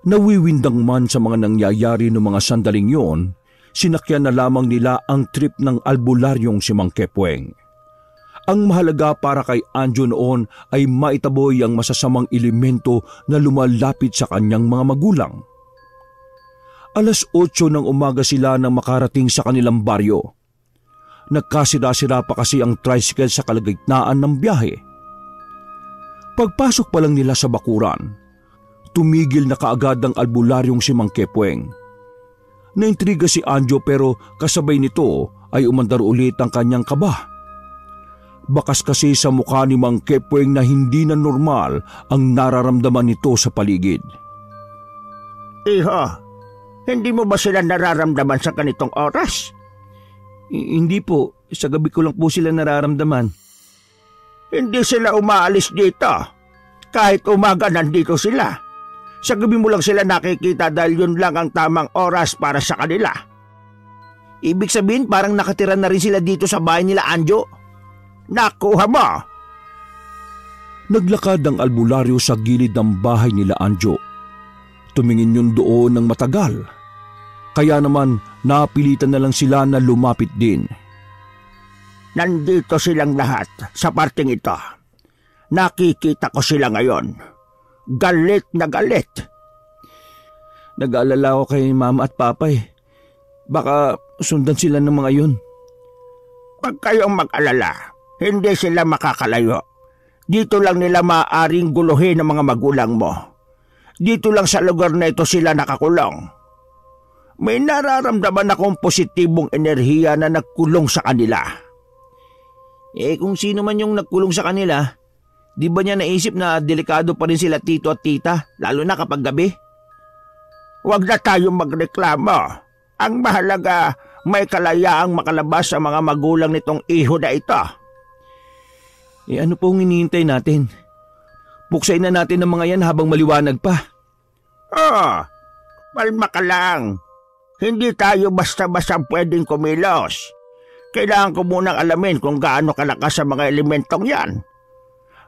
Nawiwindang man sa mga nangyayari noong mga sandaling yon, sinakyan na lamang nila ang trip ng albularyong si Mang Kepweng. Ang mahalaga para kay Anjo noon ay maitaboy ang masasamang elemento na lumalapit sa kanyang mga magulang. 8:00 ng umaga sila nang makarating sa kanilang baryo. Nagkasira-sira pa kasi ang tricycle sa kalagitnaan ng biyahe. Pagpasok pa lang nila sa bakuran, tumigil na kaagad ang albularyong si Mang Kepweng. Naintriga si Anjo pero kasabay nito ay umandar ulit ang kanyang kaba. Bakas kasi sa mukha ni Mang Kepweng na hindi na normal ang nararamdaman nito sa paligid. Iho, hindi mo ba sila nararamdaman sa ganitong oras? Hindi po, sa gabi ko lang po sila nararamdaman. Hindi sila umaalis dito. Kahit umaga nandito sila. Sa gabi mo lang sila nakikita dahil yun lang ang tamang oras para sa kanila. Ibig sabihin parang nakatira na rin sila dito sa bahay nila Anjo. Nakuha mo! Naglakad ang albularyo sa gilid ng bahay nila Anjo. Tumingin yun doon ng matagal. Kaya naman napilitan na lang sila na lumapit din. Nandito silang lahat sa parting ito. Nakikita ko sila ngayon. Galit na galit. Nag-aalala ko kay Mama at Papa eh. Baka sundan sila ng mga yun. Pag kayong mag-alala, hindi sila makakalayo. Dito lang nila maaaring guluhin ang mga magulang mo. Dito lang sa lugar na ito sila nakakulong. May nararamdaman akong positibong enerhiya na nagkulong sa kanila. Kung sino man yung nagkulong sa kanila, di ba niya naisip na delikado pa rin sila tito at tita, lalo na kapag gabi? Huwag na tayong magreklamo. Ang mahalaga, may kalayaang makalabas sa mga magulang nitong iho na ito. Ano pong hinihintay natin? Buksain na natin ang mga yan habang maliwanag pa. Malma ka lang. Hindi tayo basta-basta pwedeng kumilos. Kailangan ko munang alamin kung gaano kalakas sa mga elementong yan.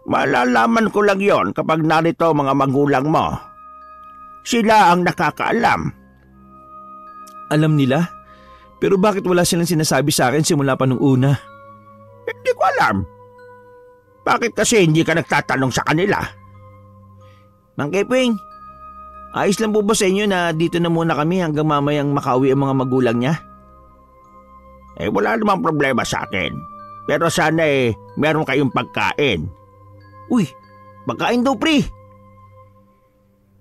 Malalaman ko lang yon kapag narito mga magulang mo. Sila ang nakakaalam. Alam nila? Pero bakit wala silang sinasabi sa akin simula pa nung una? Hindi ko alam. Bakit kasi hindi ka nagtatanong sa kanila? Mang Kepweng, ayos lang po ba sa inyo na dito na muna kami hanggang mamayang makauwi ang mga magulang niya? Wala namang problema sa akin. Pero sana meron kayong pagkain. Uy, pagkain daw pre.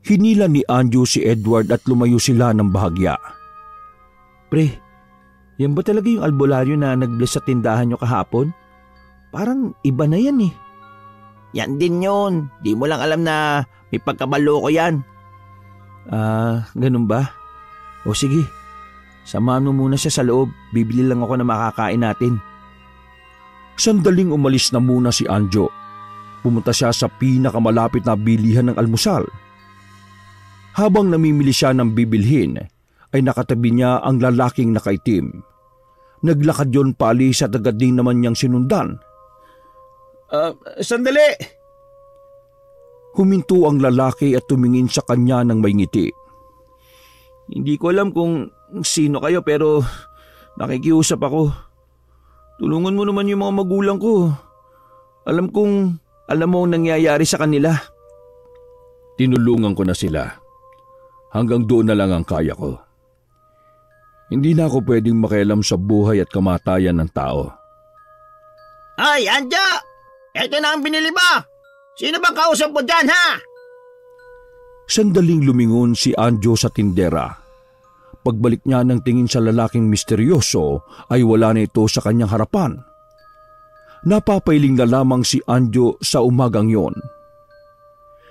Hinila ni Anjo si Edward at lumayo sila ng bahagya. Pre, yan ba talaga yung albularyo na nag-bless sa tindahan nyo kahapon? Parang iba na yan eh. Yan din yun. Di mo lang alam na may pagkabaloko yan. Ganun ba? O sige, samahan mo muna siya sa loob. Bibili lang ako na makakain natin. Sandaling umalis na muna si Anjo. Pumunta siya sa pinakamalapit na bilihan ng almusal. Habang namimili siya ng bibilhin, ay nakatabi niya ang lalaking nakaitim. Naglakad yon paalis at agad din naman niyang sinundan. Sandali! Huminto ang lalaki at tumingin sa kanya ng may ngiti. Hindi ko alam kung sino kayo pero nakikiusap ako. Tulungan mo naman yung mga magulang ko. Alam mo ang nangyayari sa kanila. Tinulungan ko na sila. Hanggang doon na lang ang kaya ko. Hindi na ako pwedeng makialam sa buhay at kamatayan ng tao. Ay, Anjo! Ito na ang binili mo! Sino bang kausap mo dyan, ha? Sandaling lumingon si Anjo sa tindera. Pagbalik niya ng tingin sa lalaking misteryoso ay wala na ito sa kanyang harapan. Napapailing na lamang si Anjo sa umagang yon.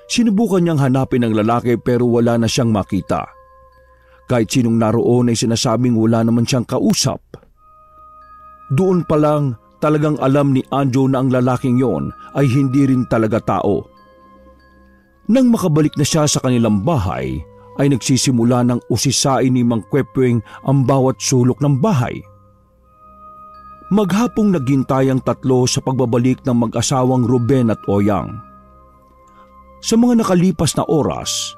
Sinubukan niyang hanapin ang lalaki pero wala na siyang makita. Kahit sinong naroon ay sinasabing wala naman siyang kausap. Doon pa lang talagang alam ni Anjo na ang lalaking yon ay hindi rin talaga tao. Nang makabalik na siya sa kanilang bahay, ay nagsisimula ng usisain ni Mang Kwepweng ang bawat sulok ng bahay. Maghapong naghintay ang tatlo sa pagbabalik ng mag-asawang Ruben at Oyang. Sa mga nakalipas na oras,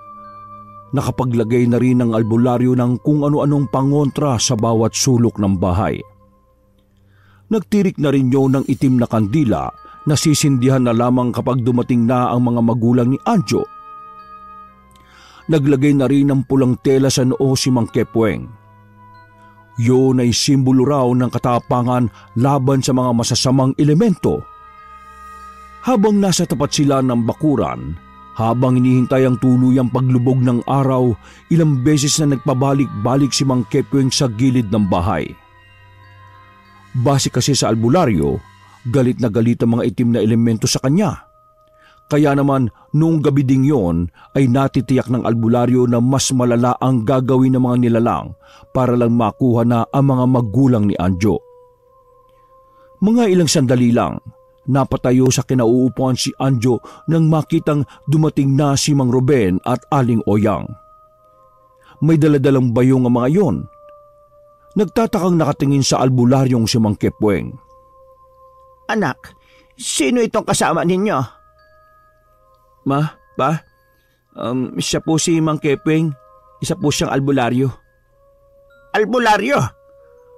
nakapaglagay na rin ang albularyo ng kung ano-anong pangontra sa bawat sulok ng bahay. Nagtirik na rin yun ng itim na kandila na sisindihan na lamang kapag dumating na ang mga magulang ni Anjo. Naglagay na rin ng pulang tela sa noo si Mang Kepweng. Yun ay simbolo raw ng katapangan laban sa mga masasamang elemento. Habang nasa tapat sila ng bakuran, habang hinihintay ang tuluyang paglubog ng araw, ilang beses na nagpabalik-balik si Mang Kepweng sa gilid ng bahay. Base kasi sa albularyo, galit na galit ang mga itim na elemento sa kanya. Kaya naman noong gabi ding yon ay natitiyak ng albularyo na mas malala ang gagawin ng mga nilalang para lang makuha na ang mga magulang ni Anjo. Mga ilang sandali lang, napatayo sa kinauupuan si Anjo nang makitang dumating na si Mang Ruben at Aling Oyang. May daladalang bayong ang mga yon. Nagtatakang nakatingin sa albularyong si Mang Kepweng. Anak, sino itong kasama ninyo? Ma, pa, siya po si Mang Kepweng. Isa po siyang albularyo. Albularyo?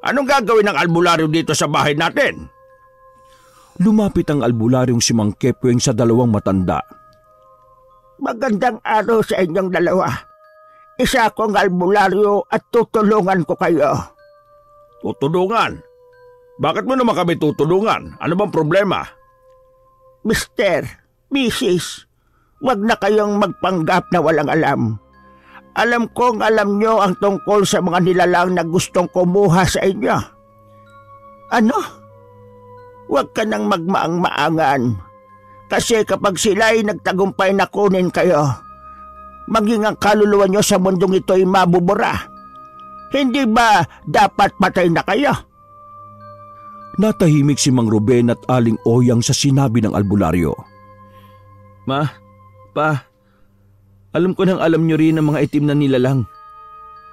Anong gagawin ng albularyo dito sa bahay natin? Lumapit ang albularyong si Mang Kepweng sa dalawang matanda. Magandang araw sa inyong dalawa. Isa akong albularyo at tutulungan ko kayo. Tutulungan? Bakit mo naman kami tutulungan? Ano bang problema? Mister, Mrs., wag na kayong magpanggap na walang alam. Alam kong alam nyo ang tungkol sa mga nilalang na gustong kumuha sa inyo. Ano? Huwag ka nang magmaang-maangan. Kasi kapag sila'y nagtagumpay na kunin kayo, maging ang kaluluwa nyo sa mundong ito ay mabubura. Hindi ba dapat patay na kayo? Natahimik si Mang Ruben at Aling Oyang sa sinabi ng albularyo. Ma, pa, alam ko nang alam nyo rin ang mga itim na nilalang.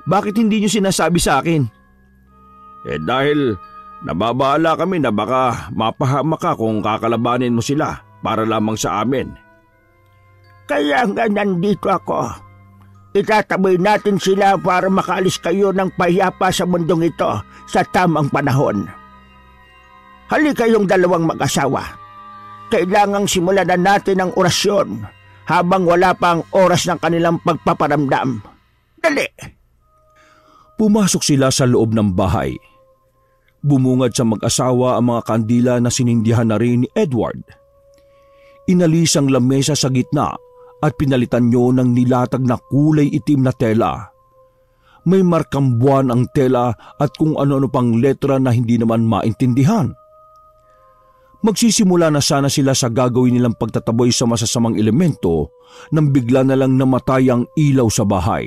Bakit hindi nyo sinasabi sa akin? Dahil nababahala kami na baka mapahamak ka kung kakalabanin mo sila para lamang sa amin. Kaya nga nandito ako. Itataboy natin sila para makaalis kayo ng payapa sa mundong ito sa tamang panahon. Halika kayong dalawang mag-asawa. Kailangang simulan na natin ang orasyon habang wala pa ang oras ng kanilang pagpaparamdam. Dali! Pumasok sila sa loob ng bahay. Bumungad sa mag-asawa ang mga kandila na sinindihan na rin ni Edward. Inalis ang lamesa sa gitna at pinalitan nyo ng nilatag na kulay itim na tela. May markang buwan ang tela at kung ano-ano pang letra na hindi naman maintindihan. Magsisimula na sana sila sa gagawin nilang pagtataboy sa masasamang elemento nang bigla na lang namatay ang ilaw sa bahay.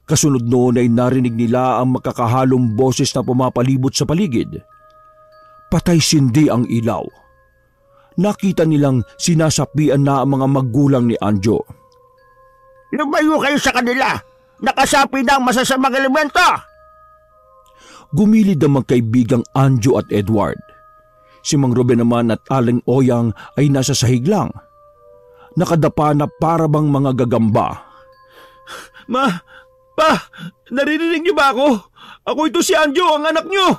Kasunod noon ay narinig nila ang magkakahalong boses na pumapalibot sa paligid. Patay sindi ang ilaw. Nakita nilang sinasapian na ang mga magulang ni Anjo. Lumayo kayo sa kanila! Nakasapi na ang masasamang elemento! Gumilid ang magkaibigang Anjo at Edward. Si Mang Ruben naman at Aling Oyang ay nasa sahig lang. Nakadapa na para bang mga gagamba. Ma! Pa! Naririnig niyo ba ako? Ako ito si Anjo, ang anak niyo!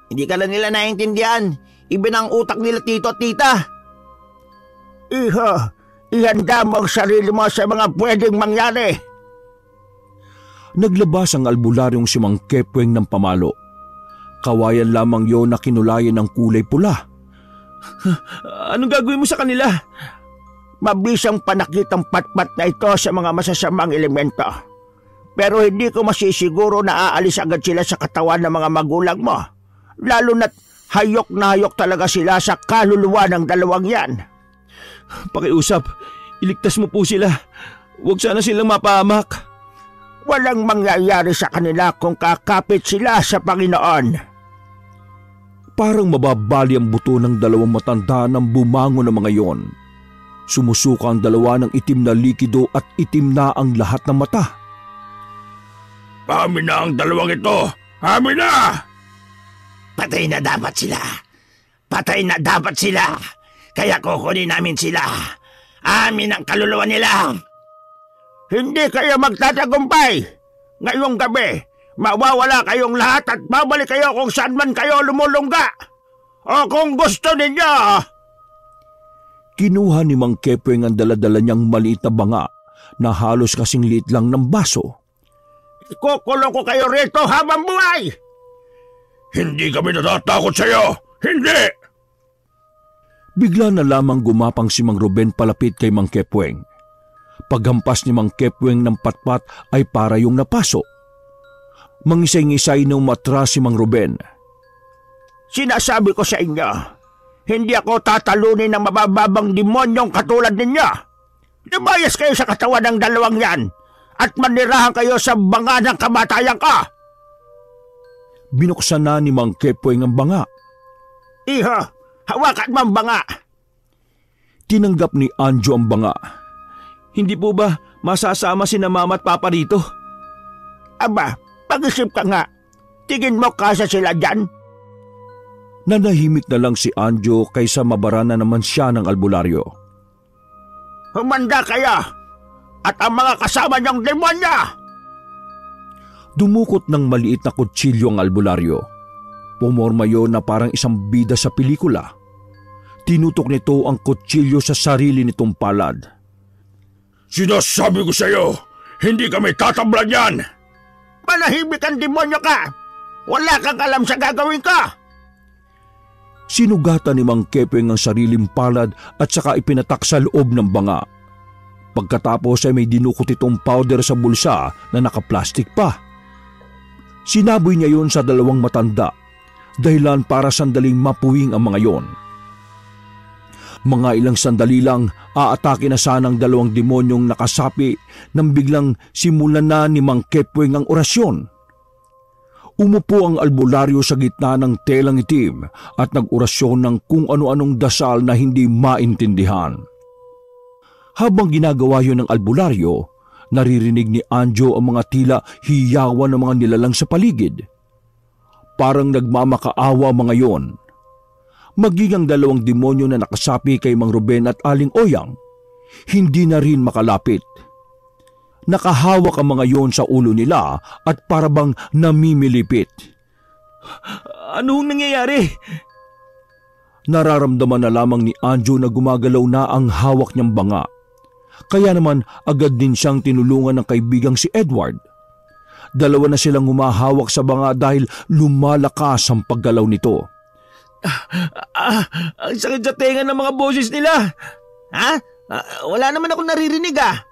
Hindi ka lang nila naiintindihan. Ibinang utak nila tito at tita. Iho, ihanda mo ang sarili mo sa mga pwedeng mangyari. Naglabas ang albularyong si Mang Kepweng ng pamalo. Kawayan lamang yon na kinulayan ng kulay pula. Anong gagawin mo sa kanila? Mabisang panakit ang patpat na ito sa mga masasamang elemento. Pero hindi ko masisiguro na aalis agad sila sa katawan ng mga magulang mo. Lalo na't hayok na hayok talaga sila sa kaluluwa ng dalawang yan. Pakiusap, iligtas mo po sila. Huwag sana silang mapahamak. Walang mangyayari sa kanila kung kakapit sila sa Panginoon. Parang mababali ang buto ng dalawang matanda nang bumangon ng mga iyon. Sumusuka ang dalawa ng itim na likido at itim na ang lahat ng mata. Amin na ang dalawang ito! Amin na! Patay na dapat sila! Patay na dapat sila! Kaya kukunin namin sila! Amin ang kaluluwa nila! Hindi kayo magtatagumpay! Ngayong gabi, mawawala kayong lahat at babalik kayo kung saan man kayo lumulungga! O kung gusto ninyo! Kinuha ni Mang Kepweng ang daladala niyang maliit na banga na halos kasing liit lang ng baso. Ikukulong ko kayo rito habang buhay! Hindi kami natatakot sa iyo! Hindi! Bigla na lamang gumapang si Mang Ruben palapit kay Mang Kepweng. Paghampas ni Mang Kepweng ng patpat ay para yung napaso. Mangisay-ngisay nang matras si Mang Ruben. Sinasabi ko sa inyo, hindi ako tatalunin ng mabababang demonyong katulad ninyo. Lumayas kayo sa katawan ng dalawang yan at manirahan kayo sa banga ng kamatayan ko. Binuksan na ni Mang Kepweng ang banga. Iho, hawakan mo ang banga. Tinanggap ni Anjo ang banga. Hindi po ba masasama si na mama at papa rito? Aba, pag-isip ka nga. Tingin mo kasa sila dyan? Nanahimik na lang si Anjo kaysa mabara na naman siya ng albularyo. Humanda kayo at ang mga kasama niyong demonyo! Dumukot ng maliit na kutsilyo ang albularyo. Pumorma yun na parang isang bida sa pelikula. Tinutok nito ang kutsilyo sa sarili nitong palad. Sinasabi ko sa iyo, hindi kami tatablan yan! Manahimik ang demonyo ka! Wala kang alam sa gagawin ka! Sinugatan ni Mang Kepweng ang sariling palad at saka ipinatak sa loob ng banga. Pagkatapos ay may dinukot itong powder sa bulsa na nakaplastik pa. Sinaboy niya yon sa dalawang matanda, dahilan para sandaling mapuwing ang mga yon. Mga ilang sandali lang, aatake na sanang dalawang demonyong nakasapi nang biglang simulan na ni Mang Kepweng ang orasyon. Umupo ang albularyo sa gitna ng telang itim at nag-orasyon ng kung ano-anong dasal na hindi maintindihan. Habang ginagawa yun ng albularyo, naririnig ni Anjo ang mga tila hiyawan ng mga nilalang sa paligid. Parang nagmamakaawa mga yon. Maging ang dalawang demonyo na nakasapi kay Mang Ruben at Aling Oyang, hindi na rin makalapit. Nakahawak ang mga yon sa ulo nila at parabang namimilipit. Anong nangyayari? Nararamdaman na lamang ni Anjo na gumagalaw na ang hawak niyang banga. Kaya naman agad din siyang tinulungan ng kaibigang si Edward. Dalawa na silang humahawak sa banga dahil lumalakas ang paggalaw nito. Ang sakit sa tenga ng mga boses nila. Ha? Wala naman ako naririnig ah.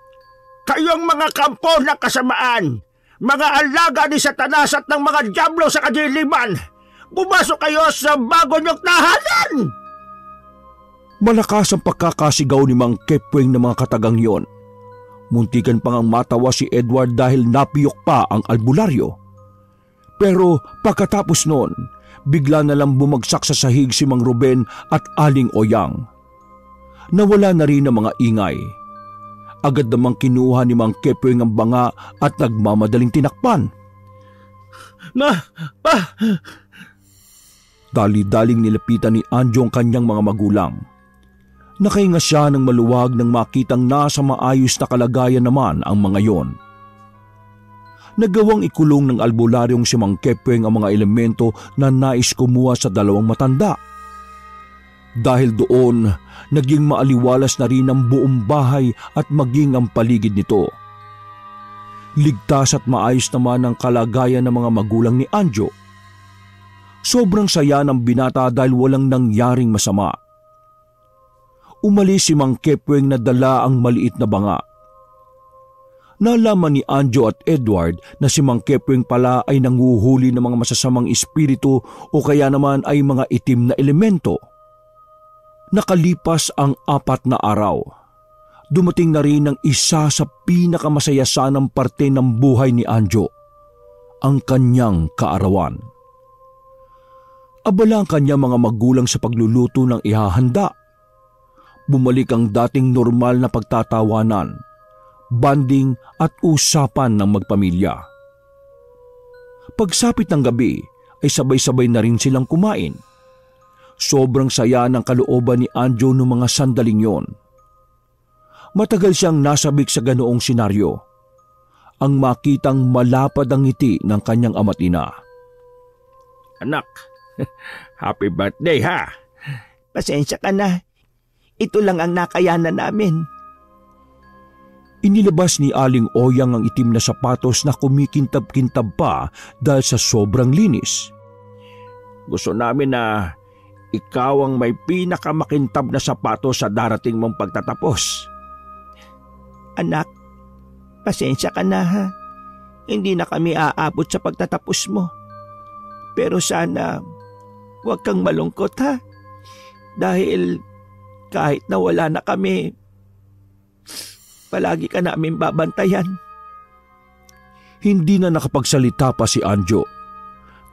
Kayong mga kampo na kasamaan, mga alaga ni Satanas at ng mga dyablo sa kadiliman, pumasok kayo sa bago niyong tahanan! Malakas ang pagkakasigaw ni Mang Kepweng ng mga katagang yon. Muntikan pang ang matawa si Edward dahil napiyok pa ang albularyo. Pero pagkatapos noon, bigla na lang bumagsak sa sahig si Mang Ruben at Aling Oyang. Nawala na rin ang mga ingay. Agad namang kinuha ni Mang Kepweng ang banga at nagmamadaling tinakpan. Pa! Dali-daling nilapitan ni Anjo ang kanyang mga magulang. Nakahinga siya ng maluwag nang makitang nasa maayos na kalagayan naman ang mga yon. Nagawang ikulong ng albularyong si Mang Kepweng ang mga elemento na nais kumuha sa dalawang matanda. Dahil doon, naging maaliwalas na rin ang buong bahay at maging ang paligid nito. Ligtas at maayos naman ang kalagayan ng mga magulang ni Anjo. Sobrang saya ng binata dahil walang nangyaring masama. Umalis si Mang Kepweng na dala ang maliit na banga. Nalaman ni Anjo at Edward na si Mang Kepweng pala ay nanguhuli ng mga masasamang espiritu o kaya naman ay mga itim na elemento. Nakalipas ang 4 na araw. Dumating na rin ang isa sa pinakamasayasanang parte ng buhay ni Anjo, ang kanyang kaarawan. Abala ang kanya mga magulang sa pagluluto ng ihahanda. Bumalik ang dating normal na pagtatawanan, banding at usapan ng magpamilya. Pagsapit ng gabi ay sabay-sabay na rin silang kumain. Sobrang saya ng kalooban ni Anjo noong mga sandaling yon. Matagal siyang nasabik sa ganoong senaryo. Ang makitang malapad ang ngiti ng kanyang ama't ina. Anak, happy birthday ha! Pasensya ka na. Ito lang ang nakayanan namin. Inilabas ni Aling Oyang ang itim na sapatos na kumikintab-kintab pa dahil sa sobrang linis. Gusto namin na ikaw ang may pinakamakintab na sapatos sa darating mong pagtatapos. Anak, pasensya ka na ha. Hindi na kami aabot sa pagtatapos mo. Pero sana huwag kang malungkot ha. Dahil kahit na wala na kami, palagi ka namin babantayan. Hindi na nakapagsalita pa si Anjo.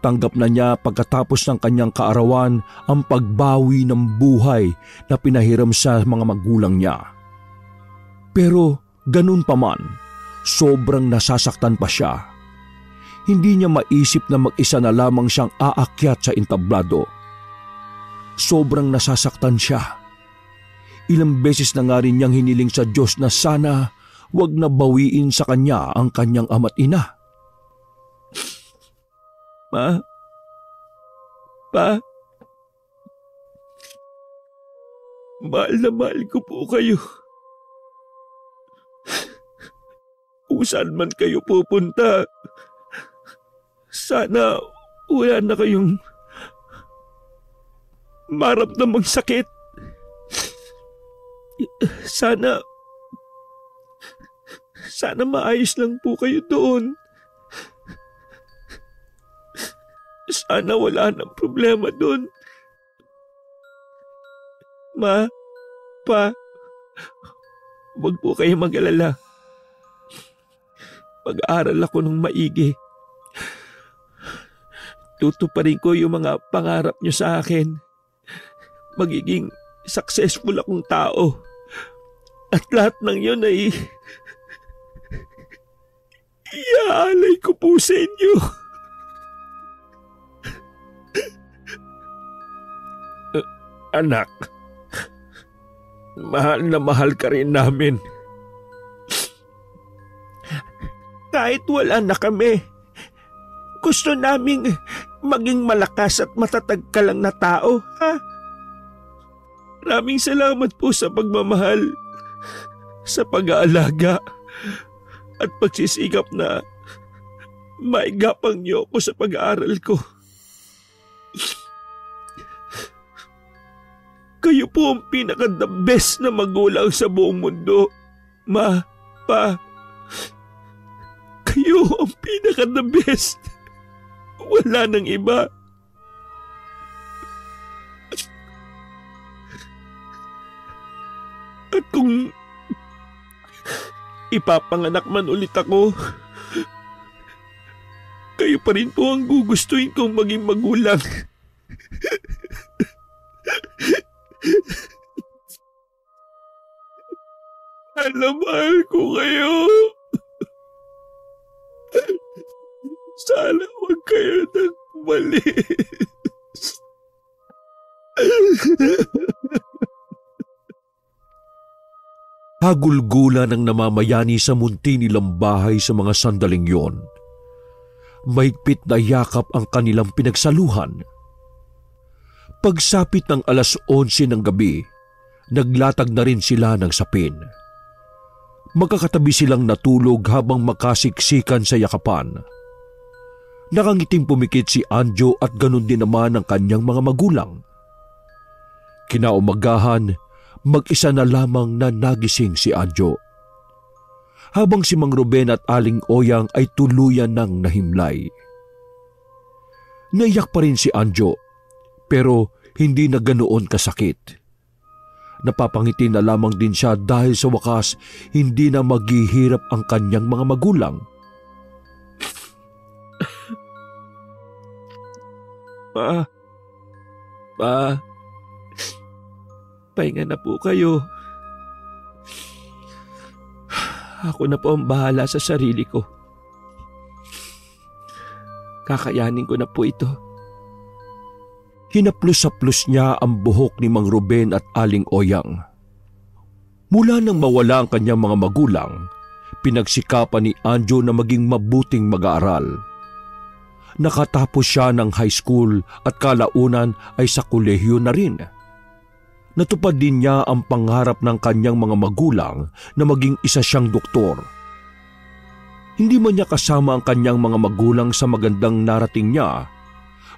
Tanggap na niya pagkatapos ng kanyang kaarawan ang pagbawi ng buhay na pinahiram sa mga magulang niya. Pero ganun pa man, sobrang nasasaktan pa siya. Hindi niya maisip na mag-isa na lamang siyang aakyat sa entablado. Sobrang nasasaktan siya. Ilang beses na nga rin niyang hiniling sa Diyos na sana wag na bawiin sa kanya ang kanyang ama't ina. Pa? Mahal na mahal ko po kayo. Kung saan man kayo pupunta, sana wala na kayong maramdamang sakit. Sana maayos lang po kayo doon. Sana wala nang problema doon. Ma, Pa, huwag po kayo mag-alala. Mag-aaral ako ng maigi. Tutuparin ko yung mga pangarap niyo sa akin. Magiging successful akong tao. At lahat ng yun ay iaalay ko po sa inyo. Anak, mahal na mahal ka rin namin. Kahit wala na kami, gusto naming maging malakas at matatag ka lang na tao, ha? Maraming salamat po sa pagmamahal, sa pag-aalaga, at pagsisikap na maigapang niyo ako sa pag-aaral ko. Kayo po ang pinaka-the best na magulang sa buong mundo, Ma, Pa. Kayo ang pinaka-the best. Wala nang iba. At kung ipapanganak man ulit ako, kayo pa rin po ang gugustuhin kong maging magulang. Mahal ko kayo. Sana huwag kayo nagmalis. Hagulgula ng namamayani sa munti nilang bahay sa mga sandaling yon. Mahigpit na yakap ang kanilang pinagsaluhan. Pagsapit ng 11:00 ng gabi, naglatag na rin sila ng sapin. Magkakatabi silang natulog habang makasiksikan sa yakapan. Nakangiting pumikit si Anjo at ganun din naman ang kanyang mga magulang. Kinaumagahan, mag-isa na lamang na nagising si Anjo. Habang si Mang Ruben at Aling Oyang ay tuluyan ng nahimlay. Naiyak pa rin si Anjo, pero hindi na ganoon kasakit. Napapangiti na lamang din siya dahil sa wakas hindi na maghihirap ang kanyang mga magulang. Pa, Pa, pahinga na po kayo. Ako na po ang bahala sa sarili ko. Kakayanin ko na po ito. Hinaplos-saplos niya ang buhok ni Mang Ruben at Aling Oyang. Mula nang mawala ang kanyang mga magulang, pinagsikapan ni Anjo na maging mabuting mag-aaral. Nakatapos siya ng high school at kalaunan ay sa kolehiyo na rin. Natupad din niya ang pangarap ng kanyang mga magulang na maging isa siyang doktor. Hindi man niya kasama ang kanyang mga magulang sa magandang narating niya,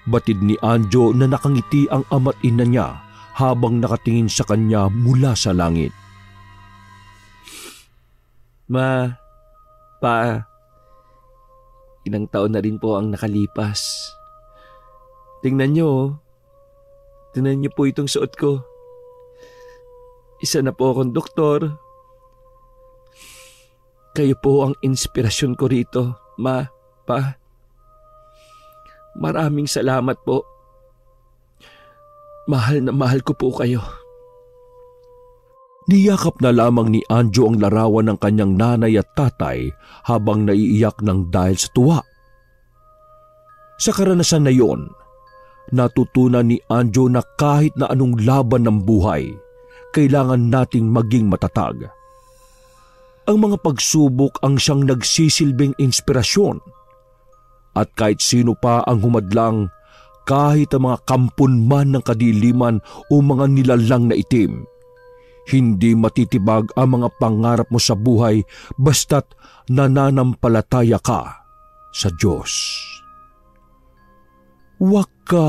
batid ni Anjo na nakangiti ang ama't ina niya habang nakatingin sa kanya mula sa langit. Ma, Pa, ilang taon na rin po ang nakalipas. Tingnan niyo po itong suot ko. Isa na po akong doktor. Kayo po ang inspirasyon ko rito, Ma, Pa. Maraming salamat po. Mahal na mahal ko po kayo. Niyakap na lamang ni Anjo ang larawan ng kanyang nanay at tatay habang naiiyak ng dahil sa tuwa. Sa karanasan na iyon, natutunan ni Anjo na kahit na anong laban ng buhay, kailangan nating maging matatag. Ang mga pagsubok ang siyang nagsisilbing inspirasyon. At kahit sino pa ang humadlang, kahit ang mga kampon man ng kadiliman o mga nilalang na itim, hindi matitibag ang mga pangarap mo sa buhay basta't nananampalataya ka sa Diyos. Wakas.